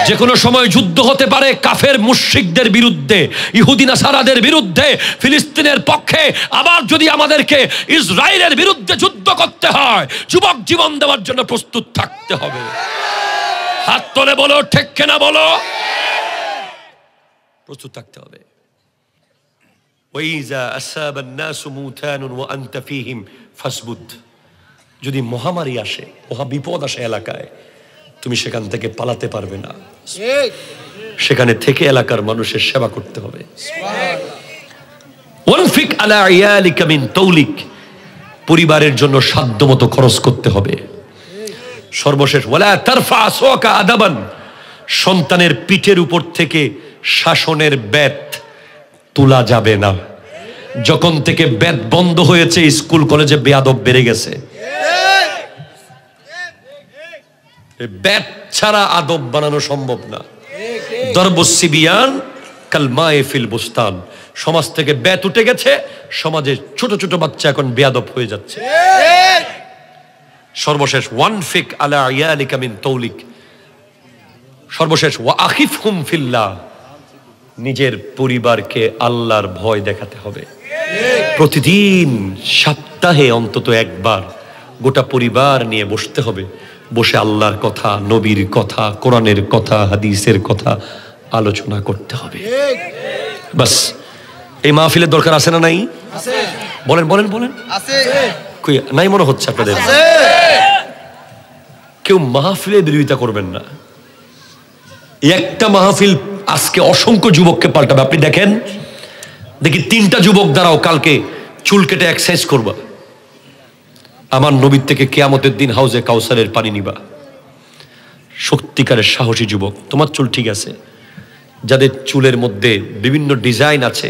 যে কোনো সময় যুদ্ধ হতে পারে, কাফের মুশরিকদের বিরুদ্ধে, ইহুদি নাসারাদের বিরুদ্ধে, ফিলিস্তিনের পক্ষে। আবার যদি আমাদেরকে ইসরায়েলের বিরুদ্ধে যুদ্ধ করতে হয়, যুবক জীবন দেওয়ার জন্য প্রস্তুত থাকতে হবে। হাত তুলে বলো ঠিক কিনা বলো, প্রস্তুত থাকতে হবে। ওয়াইজা আসাবান নাসু মুতানুন ওয়া আনতা ফীহিম ফাসবুত, যদি মহামারী আসে, মহা বিপদ আসে এলাকায়, তুমি সেখান থেকে পালাতে পারবে না, সেখানে থেকে এলাকার মানুষের সেবা করতে হবে। ওয়ানফিক আলা ইয়ালিকা মিন তাওলিক, পরিবারের জন্য সাধ্যমতো খরচ করতে হবে। সর্বশেষ ওয়ালা তারফা আসওয়াকা আদাবান, সন্তানের পিঠের উপর থেকে শাসনের ব্যাট তোলা যাবে না। যখন থেকে ব্যাট বন্ধ হয়েছে, স্কুল কলেজে বেয়াদব বেড়ে গেছে। ব্যাট ছাড়া আদব বানানো সম্ভব না। দরবুসিবিয়ান কালমায়ে ফিল বুস্তান, সমাজ থেকে ব্যাট উঠে গেছে, সমাজে ছোট ছোট বাচ্চা এখন বেয়াদব হয়ে যাচ্ছে। সর্বশেষ ওয়ানফিক আলা ইয়ালিকা মিন তাওলিক, সর্বশেষ ওয়া আখিফহুম ফিল্লাহ, নিজের পরিবারকে আল্লাহর ভয় দেখাতে হবে। প্রতিদিন সপ্তাহে অন্তত একবার গোটা পরিবার নিয়ে বসতে হবে, বসে আল্লাহর কথা, নবীর কথা, কোরআনের কথা, হাদিসের কথা আলোচনা করতে হবে। বাস, এই মাহফিলের দরকার আছে না নাই? বলেন বলেন বলেন। কই নাই মনে হচ্ছে আপনাদের? কেউ মাহফিলে বিরোধিতা করবেন না। একটা মাহফিল আজকে অসংখ্য যুবককে পাল্টাবে। আপনি দেখেন, দেখি 3টা যুবক দ্বারাও কালকে চুল কেটে এক্সারসাইজ করবা, আমার নবীর থেকে কিয়ামতের দিন হাউজে কাউসারের পানি নিবা। সত্যিকারের সাহসী যুবক, তোমার চুল ঠিক আছে, যাদের চুলের মধ্যে বিভিন্ন ডিজাইন আছে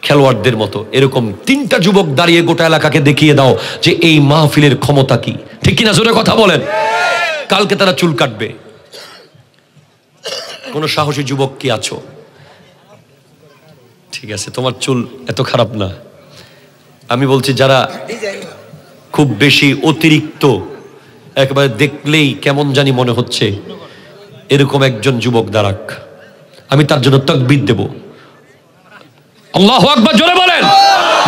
খেলোয়াড়দের মতো, এরকম 3টা যুবক দাঁড়িয়ে গোটা এলাকাকে দেখিয়ে দাও যে এই মাহফিলের ক্ষমতা কি। ঠিক কিনা জোরে কথা বলেন। কালকে তারা চুল কাটবে। কোন সাহসী যুবক কি আছো? ঠিক আছে, তোমার চুল এত খারাপ না। আমি বলছি যারা খুব বেশি অতিরিক্ত, একেবারে দেখলেই কেমন জানি মনে হচ্ছে, এরকম একজন যুবক দাঁড়াক, আমি তার জন্য তাকবীর দেব। আল্লাহু আকবার জোরে বলেন।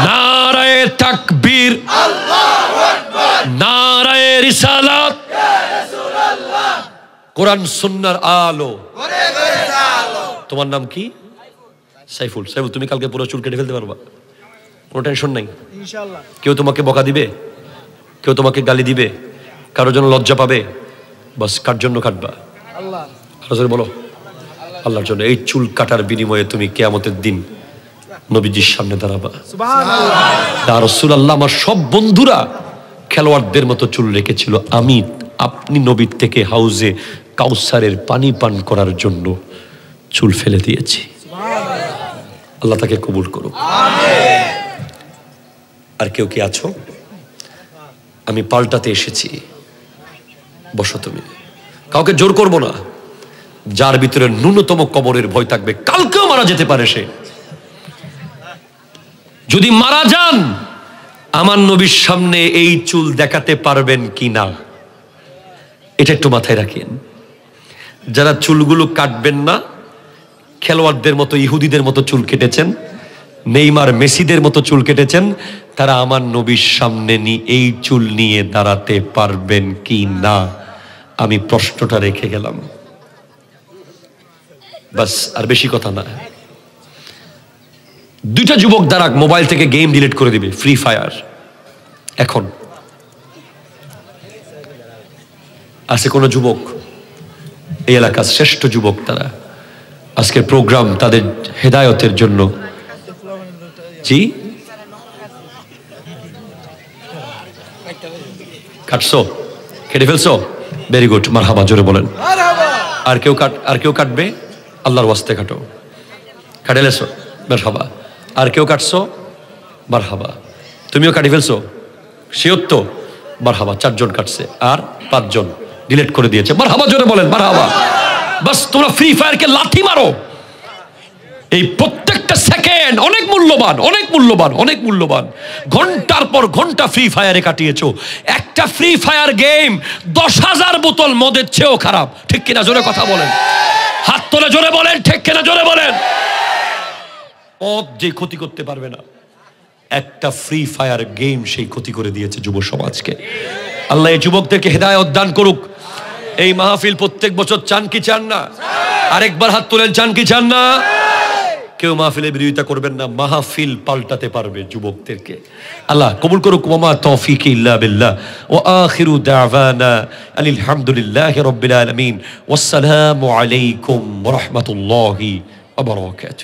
নারায়ে তাকবীর, আল্লাহু আকবার, নারায়ে রিসালাত, ইয়া রাসূলুল্লাহ, কোরআন সুন্নাহর আলো। তোমার নাম কি? সাইফুল। সাইফুল, তুমি কালকে পুরো চুল কেটে ফেলতে পারবা, কোনো টেনশন নাই ইনশাআল্লাহ। কেউ তোমাকে বকা দিবে, কেউ তোমাকে গালি দিবে, কারোর জন্য লজ্জা পাবে, বাস কার জন্য কাটবা? আল্লাহ। আল্লাহ বলো, আল্লাহর জন্য। এই চুল কাটার বিনিময়ে তুমি কিয়ামতের দিন নবীজির সামনে দাঁড়াবা। সুবহানাল্লাহ। ইয়া রাসূলুল্লাহ, আমার সব বন্ধুরা খেলোয়াড়দের মতো চুল রেখেছিল, আমি আপনি নবীর থেকে হাউজে কাউসারের পানি পান করার জন্য চুল ফেলে দিয়েছি। আল্লাহ তাকে কবুল করুক। আমিন। আর কেউ কি আছো? আমি পাল্টাতে এসেছি, বসো তুমি। কাউকে জোর করব না। যার ভিতরে ন্যূনতম কবরের ভয় থাকবে, কালকেও মারা যেতে পারে সে। যদি মারা যান, আমার নবীর সামনে এই চুল দেখাতে পারবেন কি না, এটা একটু মাথায় রাখেন। যারা চুলগুলো কাটবেন না, খেলোয়াড়দের মতো, ইহুদিদের মতো চুল কেটেছেন, নেইমার মেসিদের মতো চুল কেটেছেন, তারা আমার নবীর সামনে এই চুল নিয়ে দাঁড়াতে পারবেন কি না, আমি প্রশ্নটা রেখে গেলাম। বাস, আর বেশি কথা না। 2টা যুবক দাঁড়াক, মোবাইল থেকে গেম ডিলিট করে দিবে, ফ্রি ফায়ার। এখন আছে কোন যুবক, এই এলাকার শ্রেষ্ঠ যুবক তারা, আজকের প্রোগ্রাম তাদের হেদায়তের জন্য। জি, কাটছো, কেটে ফেলছো, ভেরি গুড, মারহাবা, জোরে বলেন। আর কেউ কাটবে, আল্লাহর ওয়াস্তে কাটো, কাটে লেছো, মারহাবা। আর কেউ কাটছো, মারহাবা। তুমিও কাটি ফেলছো, শিওর তো, মারহাবা। 4 জন কাটছে, আর 5 জন ডিলিট করে দিয়েছে, মারহাবা, জোরে বলেন মারহাবা। বাস, তোমরা ফ্রি ফায়ারকে লাথি মারো, এই প্রত্যেকটা সেকেন্ড অনেক মূল্যবান, অনেক মূল্যবান, অনেক মূল্যবান। ঘন্টার পর ঘন্টা ফ্রি ফায়ারে কাটিয়েছো। একটা ফ্রি ফায়ার গেম 10,000 বোতল মদের চেয়েও খারাপ। ঠিক কিনা? জোরে কথা বলেন, হাত তোলে জোরে বলেন, ঠিক কিনা জোরে বলেন। মদ যে ক্ষতি করতে পারবে না, একটা ফ্রি ফায়ার গেম সেই ক্ষতি করে দিয়েছে যুব সমাজকে। আল্লাহ এই যুবকদেরকে হেদায়েত দান করুক। এই মাহফিল প্রত্যেক বছর চান কি চান না? আরেকবার হাত তোলেন, চান কি চান না? কেউ মাহফিলের বিরোধিতা করবেন না, মাহফিল পাল্টাতে পারবে যুবকদেরকে। আল্লাহ কবুল করুক। ওয়া তৌফিক ইল্লা বিল্লাহ ওয়া আখিরু দাওয়ানা আনিল হামদুলিল্লাহি রাব্বিল আলামিন। ওয়াসসালামু আলাইকুম ওয়া রাহমাতুল্লাহি ওয়া বারাকাতুহু।